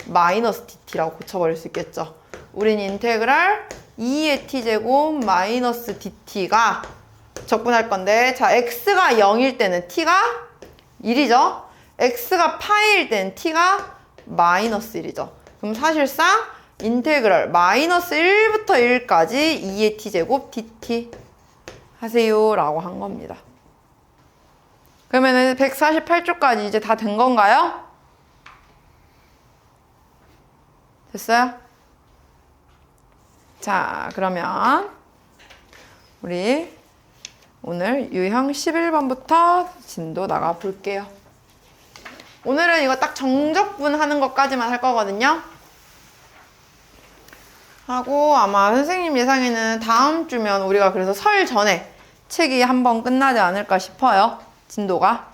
마이너스 dt라고 고쳐버릴 수 있겠죠. 우린 인테그랄 2의 t제곱 마이너스 dt가 적분할 건데, 자, x가 0일 때는 t가 1이죠. x가 파이일 때는 t가 마이너스 1이죠. 그럼 사실상 인테그랄 마이너스 1부터 1까지 2의 t제곱 dt 하세요 라고 한 겁니다. 그러면은 148쪽까지 이제 다 된 건가요? 됐어요? 자, 그러면 우리 오늘 유형 11번부터 진도 나가 볼게요. 오늘은 이거 딱 정적분 하는 것까지만 할 거거든요. 하고 아마 선생님 예상에는 다음 주면 우리가 그래서 설 전에 책이 한번 끝나지 않을까 싶어요. 진도가.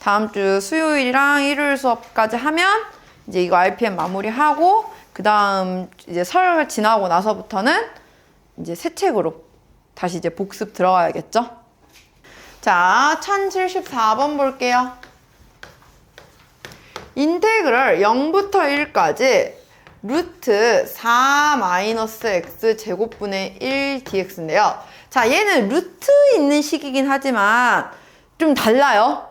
다음 주 수요일이랑 일요일 수업까지 하면 이제 이거 RPM 마무리하고 그 다음 이제 설 지나고 나서부터는 이제 새 책으로 다시 이제 복습 들어가야겠죠? 자, 1074번 볼게요. 인테그럴 0부터 1까지 루트 4-x 제곱분의 1 dx인데요. 자, 얘는 루트 있는 식이긴 하지만 좀 달라요.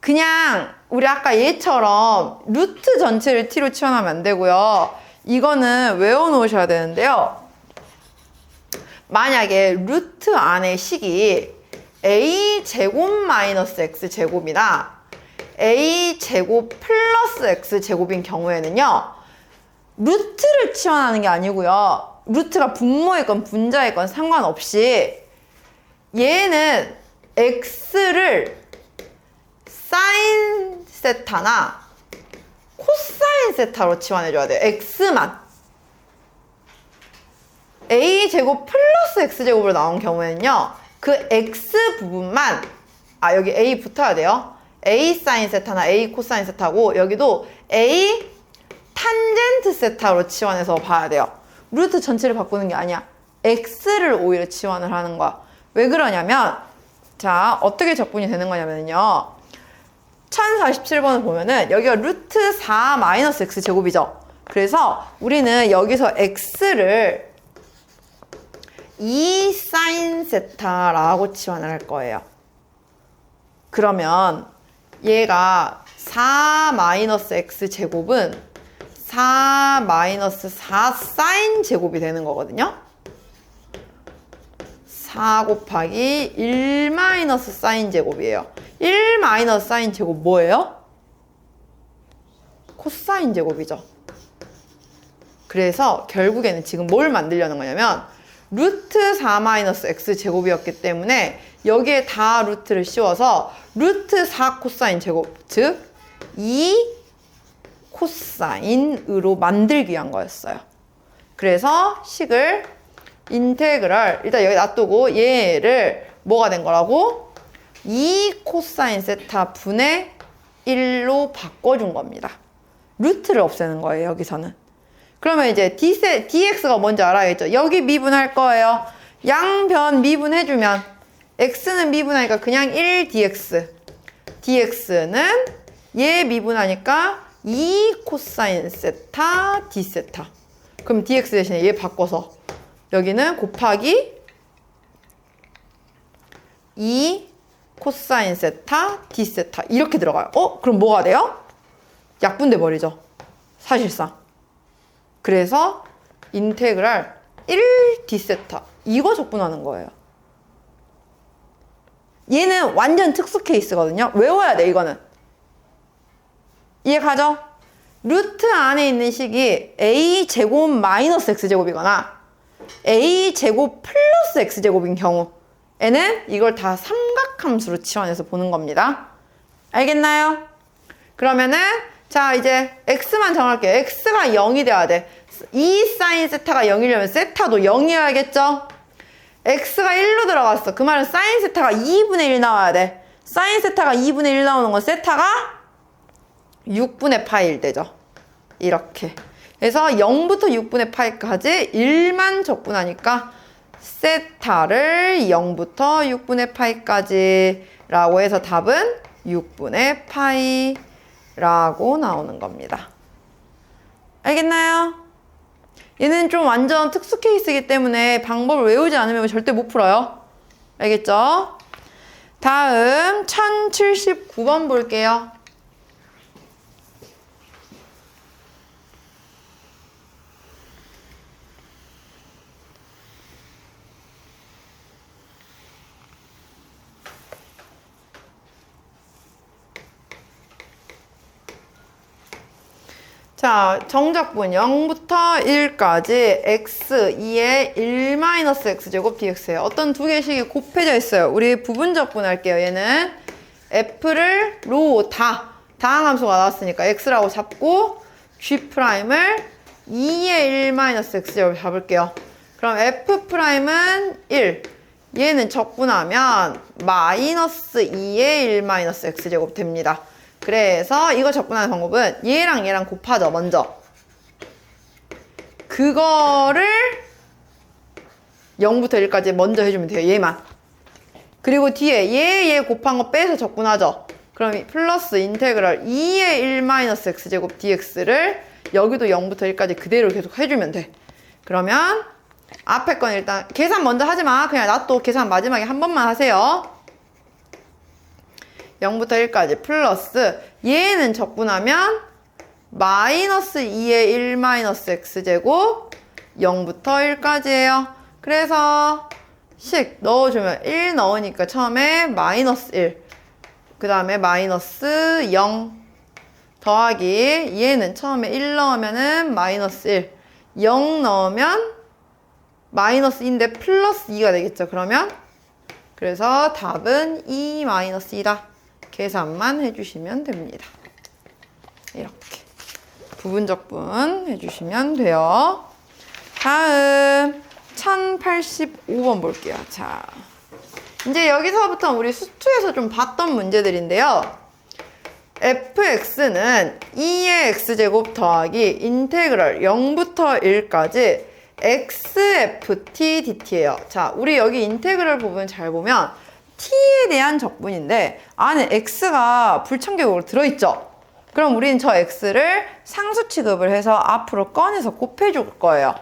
그냥 우리 아까 얘처럼 루트 전체를 t로 치환하면 안 되고요. 이거는 외워놓으셔야 되는데요. 만약에 루트 안에 식이 a 제곱 마이너스 x 제곱이나 a 제곱 플러스 x 제곱인 경우에는요. 루트를 치환하는 게 아니고요. 루트가 분모이건 분자이건 상관없이 얘는 x를 사인 세타나 코사인 세타로 치환해줘야 돼요. x만. a 제곱 플러스 x 제곱으로 나온 경우에는요. 그 x 부분만 여기 a 붙어야 돼요. a 사인 세타나 a 코사인 세타고 여기도 a 탄젠트 세타로 치환해서 봐야 돼요. 루트 전체를 바꾸는 게 아니야. x를 오히려 치환을 하는 거야. 왜 그러냐면 자 어떻게 적분이 되는 거냐면요. 1047번을 보면은 여기가 루트 4 마이너스 x 제곱이죠. 그래서 우리는 여기서 x를 2 사인 세타라고 치환을 할 거예요. 그러면 얘가 4 마이너스 x 제곱은 4 마이너스 4 사인 제곱이 되는 거거든요. 4 곱하기 1 마이너스 사인 제곱이에요. 1 마이너스 사인 제곱 뭐예요? 코사인 제곱이죠. 그래서 결국에는 지금 뭘 만들려는 거냐면 루트 4 마이너스 x 제곱이었기 때문에 여기에 다 루트를 씌워서 루트 4 코사인 제곱, 즉 2 코사인으로 만들기 위한 거였어요. 그래서 식을 인테그럴 일단 여기 놔두고 얘를 뭐가 된 거라고? 2 코사인 세타 분의 1로 바꿔준 겁니다. 루트를 없애는 거예요, 여기서는. 그러면 이제 dx가 뭔지 알아야겠죠? 여기 미분할 거예요. 양변 미분해주면 x는 미분하니까 그냥 1dx. dx는 얘 미분하니까 2 코사인 세타 d 세타. 그럼 dx 대신에 얘 바꿔서 여기는 곱하기 2 코사인 세타 d 세타 이렇게 들어가요. 그럼 뭐가 돼요? 약분돼 버리죠. 사실상. 그래서 인테그랄 1 d 세타 이거 적분하는 거예요. 얘는 완전 특수 케이스거든요. 외워야 돼 이거는. 이해 가죠? 루트 안에 있는 식이 a 제곱 마이너스 x 제곱이거나 a 제곱 플러스 x 제곱인 경우에는 이걸 다 삼각함수로 치환해서 보는 겁니다. 알겠나요? 그러면은 자 이제 x만 정할게요. x가 0이 돼야 돼. 2 사인 세타가 0이려면 세타도 0이어야겠죠? x가 1로 들어갔어. 그 말은 사인 세타가 2분의 1 나와야 돼. 사인 세타가 2분의 1 나오는 건 세타가 6분의 파이 1 되죠. 이렇게. 그래서 0부터 6분의 파이까지 1만 적분하니까 세타를 0부터 6분의 파이까지 라고 해서 답은 6분의 파이라고 나오는 겁니다. 알겠나요? 얘는 좀 완전 특수 케이스이기 때문에 방법을 외우지 않으면 절대 못 풀어요. 알겠죠? 다음 1079번 볼게요. 자, 정적분 0부터 1까지 x 2의 1-x제곱 dx예요. 어떤 두 개씩이 곱해져 있어요. 우리 부분적분 할게요. 얘는 f를 로 다항함수가 나왔으니까 x라고 잡고 g'을 2의 1-x제곱 잡을게요. 그럼 f'은 1, 얘는 적분하면 마이너스 2의 1 마이너스 x제곱 됩니다. 그래서 이거 적분하는 방법은 얘랑 얘랑 곱하죠, 먼저. 그거를 0부터 1까지 먼저 해주면 돼요, 얘만. 그리고 뒤에 얘 곱한 거 빼서 적분하죠. 그럼 플러스 인테그럴 2의 1 마이너스 x제곱 dx를 여기도 0부터 1까지 그대로 계속 해주면 돼. 그러면 앞에 건 일단 계산 먼저 하지 마. 그냥 놔둬. 계산 마지막에 한 번만 하세요. 0부터 1까지 플러스 얘는 적분하면 마이너스 2의 1 마이너스 x제곱 0부터 1까지예요. 그래서 식 넣어주면 1 넣으니까 처음에 마이너스 1, 그 다음에 마이너스 0 더하기 얘는 처음에 1 넣으면은 마이너스 1, 0 넣으면 마이너스 2인데 플러스 2가 되겠죠. 그러면 그래서 답은 2 마이너스 2다. 계산만 해주시면 됩니다. 이렇게 부분적분 해주시면 돼요. 다음 1085번 볼게요. 자, 이제 여기서부터 우리 수투에서 좀 봤던 문제들인데요. fx는 2의 x제곱 더하기 인테그럴 0부터 1까지 xft dt예요. 자, 우리 여기 인테그럴 부분 잘 보면 t에 대한 적분인데 안에 x가 불청객으로 들어있죠. 그럼 우리는 저 x를 상수 취급을 해서 앞으로 꺼내서 곱해줄 거예요.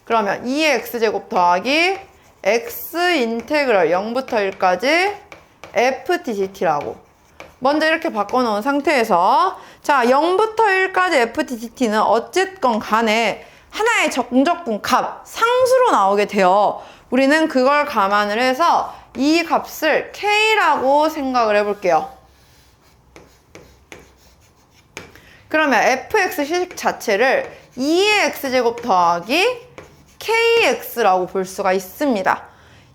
그러면 2의 x제곱 더하기 x 인테그럴 0부터 1까지 ft dt라고 먼저 이렇게 바꿔놓은 상태에서 자 0부터 1까지 ft dt는 어쨌건 간에 하나의 정적분 값 상수로 나오게 돼요. 우리는 그걸 감안을 해서 이 값을 k라고 생각을 해볼게요. 그러면 fx 식 자체를 2의 x제곱 더하기 kx라고 볼 수가 있습니다.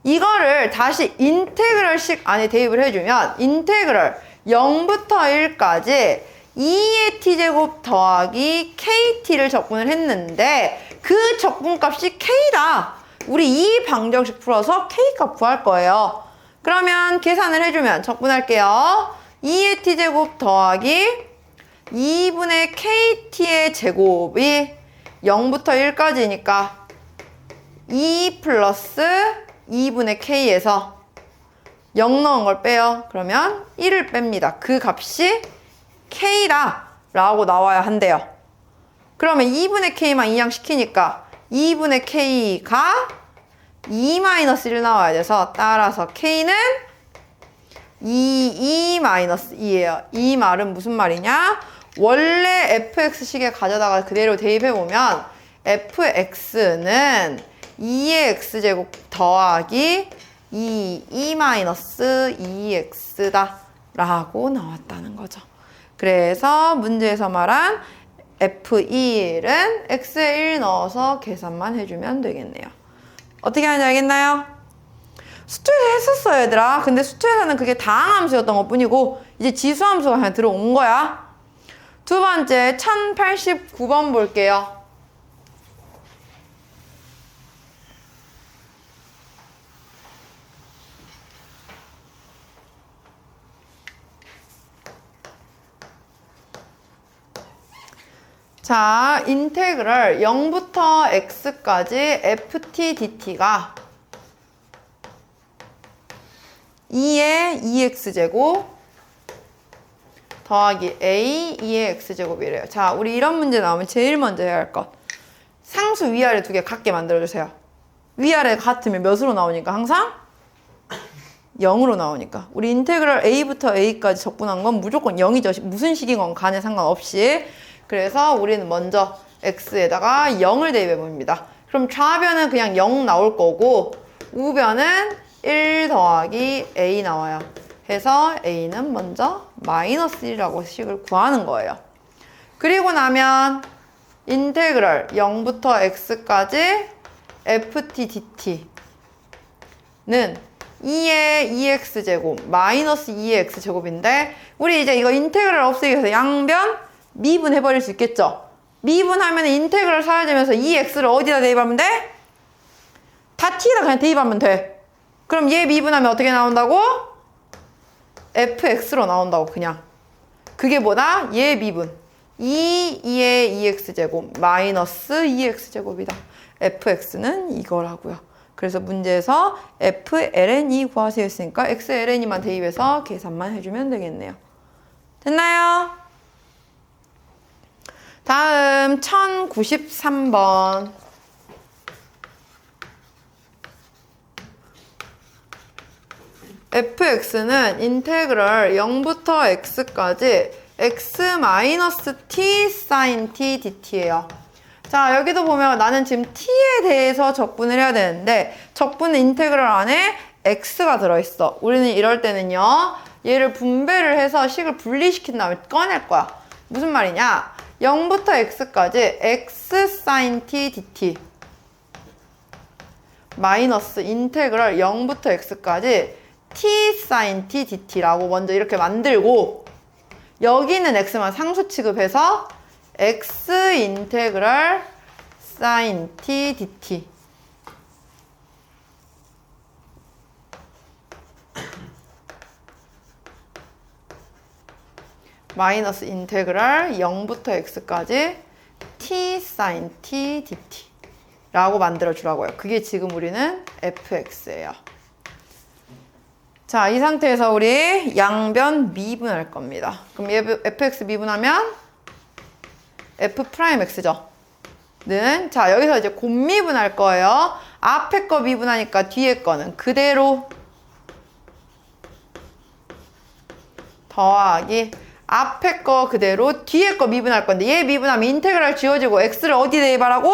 이거를 다시 인테그럴식 안에 대입을 해주면 인테그럴 0부터 1까지 2의 t제곱 더하기 kt를 적분을 했는데 그 적분값이 k다. 우리 이 방정식 풀어서 k값 구할 거예요. 그러면 계산을 해주면 적분할게요. 2의 t제곱 더하기 2분의 kt의 제곱이 0부터 1까지니까 2 플러스 2분의 k에서 0 넣은 걸 빼요. 그러면 1을 뺍니다. 그 값이 k다 라고 나와야 한대요. 그러면 2분의 k만 이항시키니까 2분의 k가 2-1 나와야 돼서 따라서 k는 2-2-2예요. 이 말은 무슨 말이냐? 원래 fx식에 가져다가 그대로 대입해보면 fx는 2의 x제곱 더하기 2-2-2x다 라고 나왔다는 거죠. 그래서 문제에서 말한 f1은 x에 1 넣어서 계산만 해주면 되겠네요. 어떻게 하는지 알겠나요? 수투에서 했었어요, 얘들아. 근데 수투에서는 그게 다항함수였던 것 뿐이고 이제 지수함수가 그냥 들어온 거야. 두 번째 1089번 볼게요. 자, 인테그럴 0부터 x까지 ft dt가 2의 2x제곱 더하기 a 2의 x제곱이래요. 자, 우리 이런 문제 나오면 제일 먼저 해야 할 것. 상수 위아래 두 개 같게 만들어주세요. 위아래 같으면 몇으로 나오니까 항상? 0으로 나오니까. 우리 인테그럴 a부터 a까지 적분한 건 무조건 0이죠. 무슨 식이건 간에 상관없이. 그래서 우리는 먼저 x에다가 0을 대입해 봅니다. 그럼 좌변은 그냥 0 나올 거고 우변은 1 더하기 a 나와요. 해서 a는 먼저 마이너스 1이라고 식을 구하는 거예요. 그리고 나면 인테그럴 0부터 x까지 ft dt는 2의 2x제곱 마이너스 2의 x제곱인데 우리 이제 이거 인테그럴 없애기 위해서 양변 미분해버릴 수 있겠죠? 미분하면 인테그럴 사라지면서 2x를 어디다 대입하면 돼? 다 t에다 그냥 대입하면 돼. 그럼 얘 미분하면 어떻게 나온다고? fx로 나온다고 그냥. 그게 뭐다? 얘 미분 2의 2x제곱 마이너스 2x제곱이다. fx는 이거라고요. 그래서 문제에서 fln이 구하세요 했으니까 xln이만 대입해서 계산만 해주면 되겠네요. 됐나요? 다음 1093번. fx는 인테그럴 0부터 x까지 x-t sin t dt예요. 자, 여기도 보면 나는 지금 t에 대해서 적분을 해야 되는데 적분 인테그럴 안에 x가 들어있어. 우리는 이럴 때는요. 얘를 분배를 해서 식을 분리시킨 다음에 꺼낼 거야. 무슨 말이냐? 0부터 x까지 x sin t dt 마이너스 인테그럴 0부터 x까지 t sin t dt라고 먼저 이렇게 만들고 여기는 x만 상수 취급해서 x 인테그럴 sin t dt 마이너스 인테그럴 0부터 x까지 t sin t dt 라고 만들어 주라고요. 그게 지금 우리는 fx예요. 자, 이 상태에서 우리 양변 미분할 겁니다. 그럼 얘 fx 미분하면 f'x죠. 는 자, 여기서 이제 곱미분할 거예요. 앞에 거 미분하니까 뒤에 거는 그대로 더하기 앞에 거 그대로 뒤에 거 미분할 건데 얘 미분하면 인테그랄 지워지고 x를 어디 대입하라고?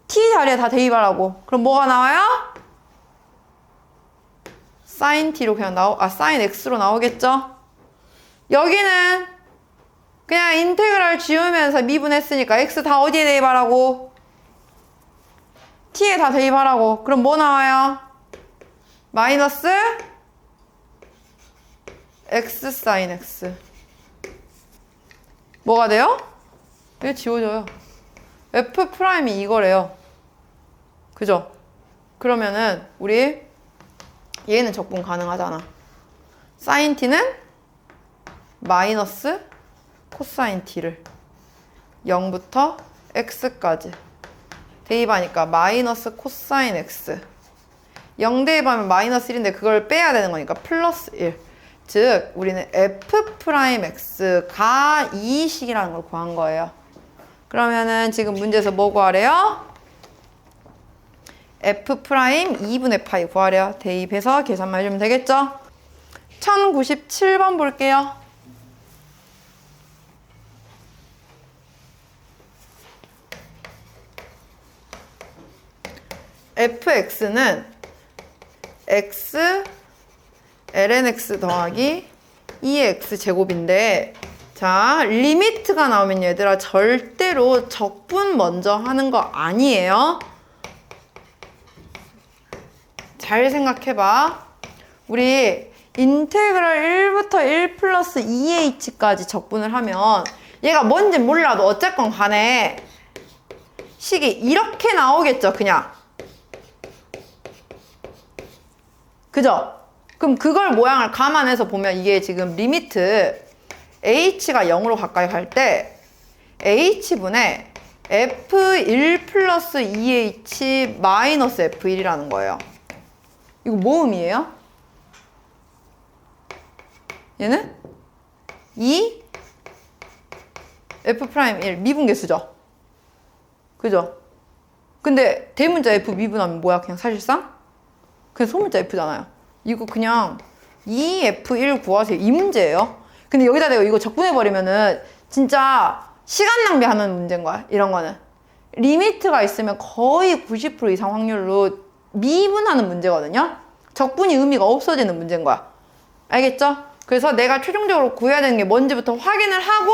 t 자리에 다 대입하라고. 그럼 뭐가 나와요? sin t로 그냥 sin x로 나오겠죠? 여기는 그냥 인테그랄 지우면서 미분했으니까 x 다 어디에 대입하라고? t에 다 대입하라고. 그럼 뭐 나와요? 마이너스 x sin x. 뭐가 돼요? 이거 지워져요. f 프라임이 이거래요. 그죠? 그러면은 우리 얘는 적분 가능하잖아. sin t는 마이너스 코사인 t를 0부터 x까지 대입하니까 마이너스 코사인 x 0 대입하면 마이너스 1인데 그걸 빼야 되는 거니까 플러스 1. 즉 우리는 f'x가 이 식이라는 걸 구한 거예요. 그러면은 지금 문제에서 뭐 구하래요? f'2분의 파이 구하래요. 대입해서 계산만 해주면 되겠죠? 1097번 볼게요. fx는 x lnx 더하기 2x 제곱인데 자, 리미트가 나오면 얘들아 절대로 적분 먼저 하는 거 아니에요. 잘 생각해봐. 우리 인테그럴 1부터 1 플러스 2h까지 적분을 하면 얘가 뭔지 몰라도 어쨌건 간에 식이 이렇게 나오겠죠, 그냥. 그죠? 그럼 그걸 모양을 감안해서 보면 이게 지금 리미트 h가 0으로 가까이 갈 때 h분의 f1 플러스 2h 마이너스 f1이라는 거예요. 이거 뭐 의미예요? 얘는 2 f'1 미분계수죠. 그죠? 근데 대문자 f 미분하면 뭐야? 그냥 사실상? 그냥 소문자 f잖아요. 이거 그냥 2f1 구하세요. 이 문제예요. 근데 여기다 내가 이거 적분해버리면은 진짜 시간 낭비하는 문제인 거야. 이런 거는. 리미트가 있으면 거의 90% 이상 확률로 미분하는 문제거든요. 적분이 의미가 없어지는 문제인 거야. 알겠죠? 그래서 내가 최종적으로 구해야 되는 게 뭔지부터 확인을 하고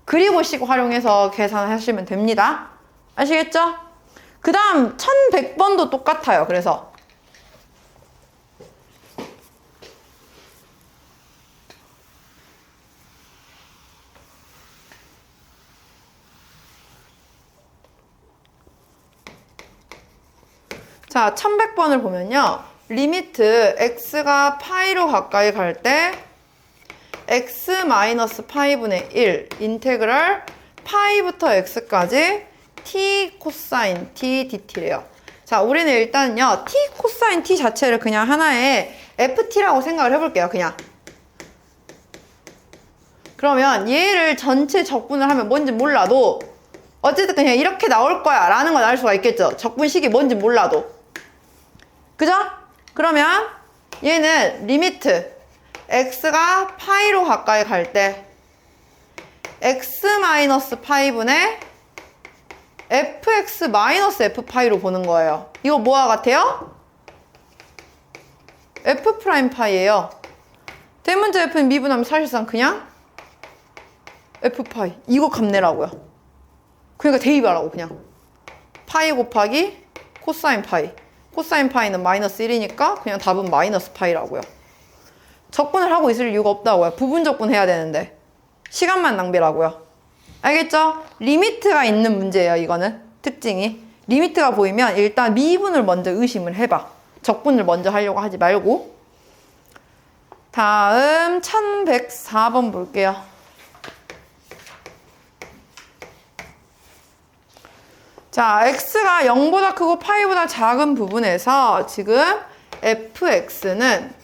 그리고 식 활용해서 계산하시면 됩니다. 아시겠죠? 그 다음 1100번도 똑같아요. 그래서 자, 1100번을 보면요. 리미트 x가 파이로 가까이 갈 때 x 마이너스 파이분의 1 인테그랄 파이부터 x까지 t 코사인 t dt래요. 자, 우리는 일단요 t 코사인 t 자체를 그냥 하나의 ft라고 생각을 해볼게요. 그냥. 그러면 얘를 전체 적분을 하면 뭔지 몰라도 어쨌든 그냥 이렇게 나올 거야 라는 건 알 수가 있겠죠. 적분식이 뭔지 몰라도. 그죠? 그러면 얘는 리미트 x가 파이로 가까이 갈 때 x 마이너스 파이분의 fx 마이너스 f파이로 보는 거예요. 이거 뭐와 같아요? f 프라임 파이예요. 대문자 f는 미분하면 사실상 그냥 f파이. 이거 값내라고요. 그러니까 대입하라고 그냥. 파이 곱하기 코사인 파이. 코사인 파이는 마이너스 1이니까 그냥 답은 마이너스 파이라고요. 적분을 하고 있을 이유가 없다고요. 부분 적분 해야 되는데. 시간만 낭비라고요. 알겠죠? 리미트가 있는 문제예요, 이거는. 특징이. 리미트가 보이면 일단 미분을 먼저 의심을 해봐. 적분을 먼저 하려고 하지 말고. 다음 1104번 볼게요. 자, x가 0보다 크고 파이보다 작은 부분에서 지금 fx는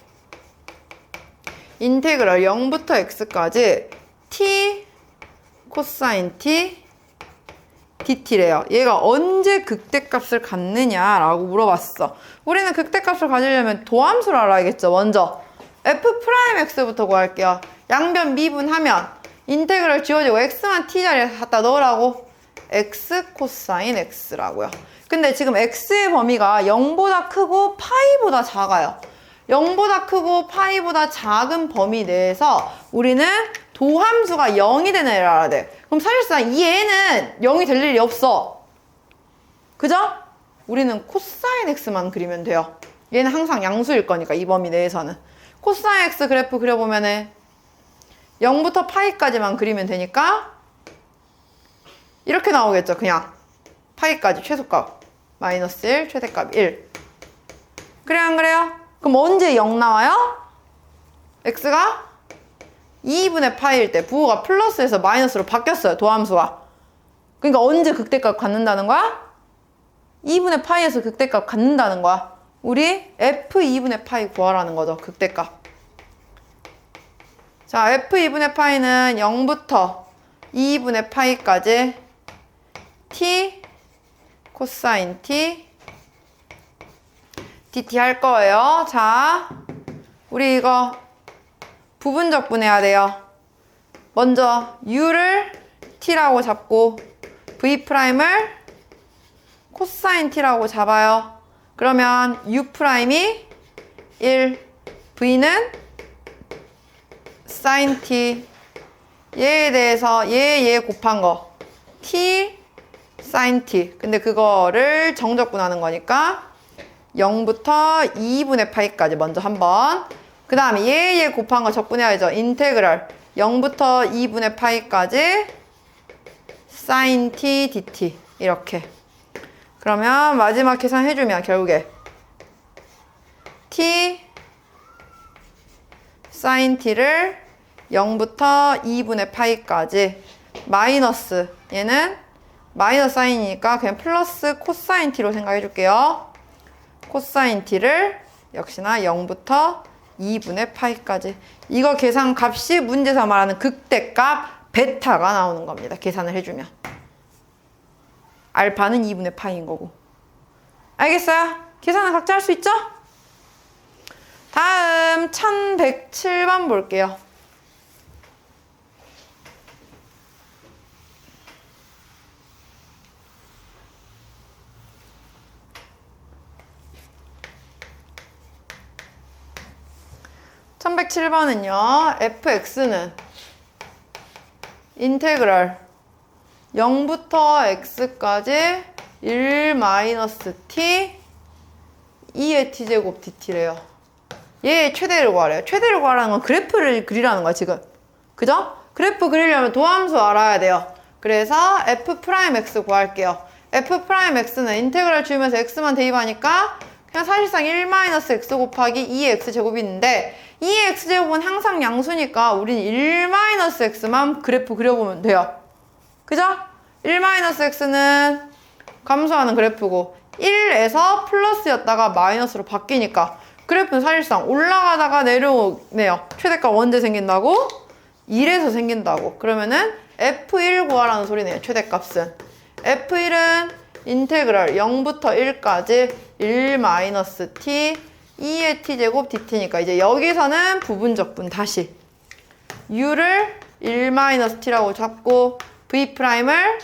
인테그럴 0부터 x까지 t 코사인 t dt래요. 얘가 언제 극대값을 갖느냐라고 물어봤어. 우리는 극대값을 가지려면 도함수를 알아야겠죠. 먼저 f 프라임 x부터 구할게요. 양변 미분하면 인테그럴 지워지고 x만 t 자리에 갖다 넣으라고. x 코사인 x라고요. 근데 지금 x의 범위가 0보다 크고 파이보다 작아요. 0보다 크고 파이보다 작은 범위 내에서 우리는 도함수가 0이 되는 애를 알아야 돼. 그럼 사실상 이 애는 0이 될 일이 없어. 그죠? 우리는 코사인 x만 그리면 돼요. 얘는 항상 양수일 거니까 이 범위 내에서는. 코사인 x 그래프 그려보면은 0부터 파이까지만 그리면 되니까 이렇게 나오겠죠. 그냥 파이까지 최소값 마이너스 1 최대값 1. 그래요 안 그래요? 그럼 언제 0 나와요? x가 2분의 파이일 때 부호가 플러스에서 마이너스로 바뀌었어요. 도함수가. 그러니까 언제 극대값 갖는다는 거야? 2분의 파이에서 극대값 갖는다는 거야. 우리 f2분의 파이 구하라는 거죠. 극대값. 자, f2분의 파이는 0부터 2분의 파이까지 t 코사인 t dt 할 거예요. 자, 우리 이거 부분 적분해야 돼요. 먼저 u를 t라고 잡고 v'을 코사인 t라고 잡아요. 그러면 u'이 1, v는 sin t, 얘에 대해서 얘 곱한 거 t sin t. 근데 그거를 정적분하는 거니까 0부터 2분의 파이까지 먼저 한번. 그 다음에 얘 곱한 거 적분해야죠. 인테그랄 0부터 2분의 파이까지 sin t dt 이렇게. 그러면 마지막 계산 해주면 결국에 t sin t를 0부터 2분의 파이까지 마이너스, 얘는 마이너스 사인이니까 그냥 플러스 코사인 t로 생각해 줄게요. 코사인 t를 역시나 0부터 2분의 파이까지. 이거 계산 값이 문제에서 말하는 극대값 베타가 나오는 겁니다. 계산을 해주면. 알파는 2분의 파이인 거고. 알겠어요? 계산은 각자 할 수 있죠? 다음 1107번 볼게요. (1107번은요) fx는 인테그랄 0부터 x까지 1 마이너스 t 2의 t제곱 dt래요. 얘의 최대를 구하래요. 최대를 구하라는 건 그래프를 그리라는 거야 지금. 그죠? 그래프 그리려면 도함수 알아야 돼요. 그래서 f'x 구할게요. f'x는 인테그랄 지우면서 x만 대입하니까 그냥 사실상 1-x 곱하기 2의 x제곱이 있는데 2의 x제곱은 항상 양수니까 우린 1-x만 그래프 그려보면 돼요. 그죠? 1-x는 감소하는 그래프고 1에서 플러스였다가 마이너스로 바뀌니까 그래프는 사실상 올라가다가 내려오네요. 최대값 언제 생긴다고? 1에서 생긴다고. 그러면은 F1 구하라는 소리네요. 최대값은. F1은 인테그랄 0부터 1까지 1-t 2의 t제곱 dt니까 이제 여기서는 부분적분 다시 u를 1-t라고 잡고 v'을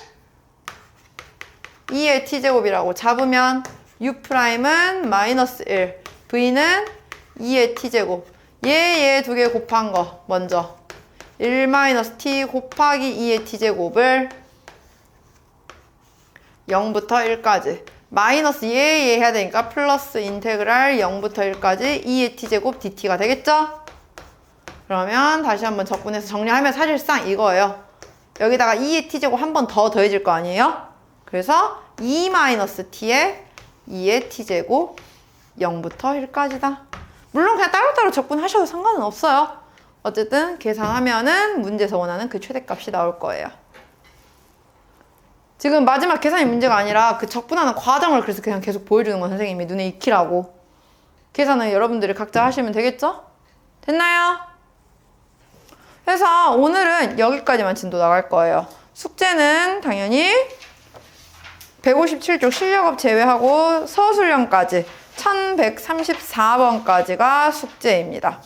2의 t제곱이라고 잡으면 u'은 -1 v는 2의 t제곱 얘 두 개 곱한 거 먼저 1-t 곱하기 2의 t제곱을 0부터 1까지 마이너스 얘 해야 되니까 플러스 인테그랄 0부터 1까지 2의 t제곱 dt가 되겠죠? 그러면 다시 한번 적분해서 정리하면 사실상 이거예요. 여기다가 2의 t제곱 한 번 더 더해질 거 아니에요? 그래서 2-t에 2의 t제곱 0부터 1까지다. 물론 그냥 따로따로 적분하셔도 상관은 없어요. 어쨌든 계산하면은 문제에서 원하는 그 최대값이 나올 거예요. 지금 마지막 계산이 문제가 아니라 그 적분하는 과정을 그래서 그냥 계속 보여주는 건 선생님이 눈에 익히라고. 계산은 여러분들이 각자 하시면 되겠죠? 됐나요? 그래서 오늘은 여기까지만 진도 나갈 거예요. 숙제는 당연히 157쪽 실력업 제외하고 서술형까지 1134번까지가 숙제입니다.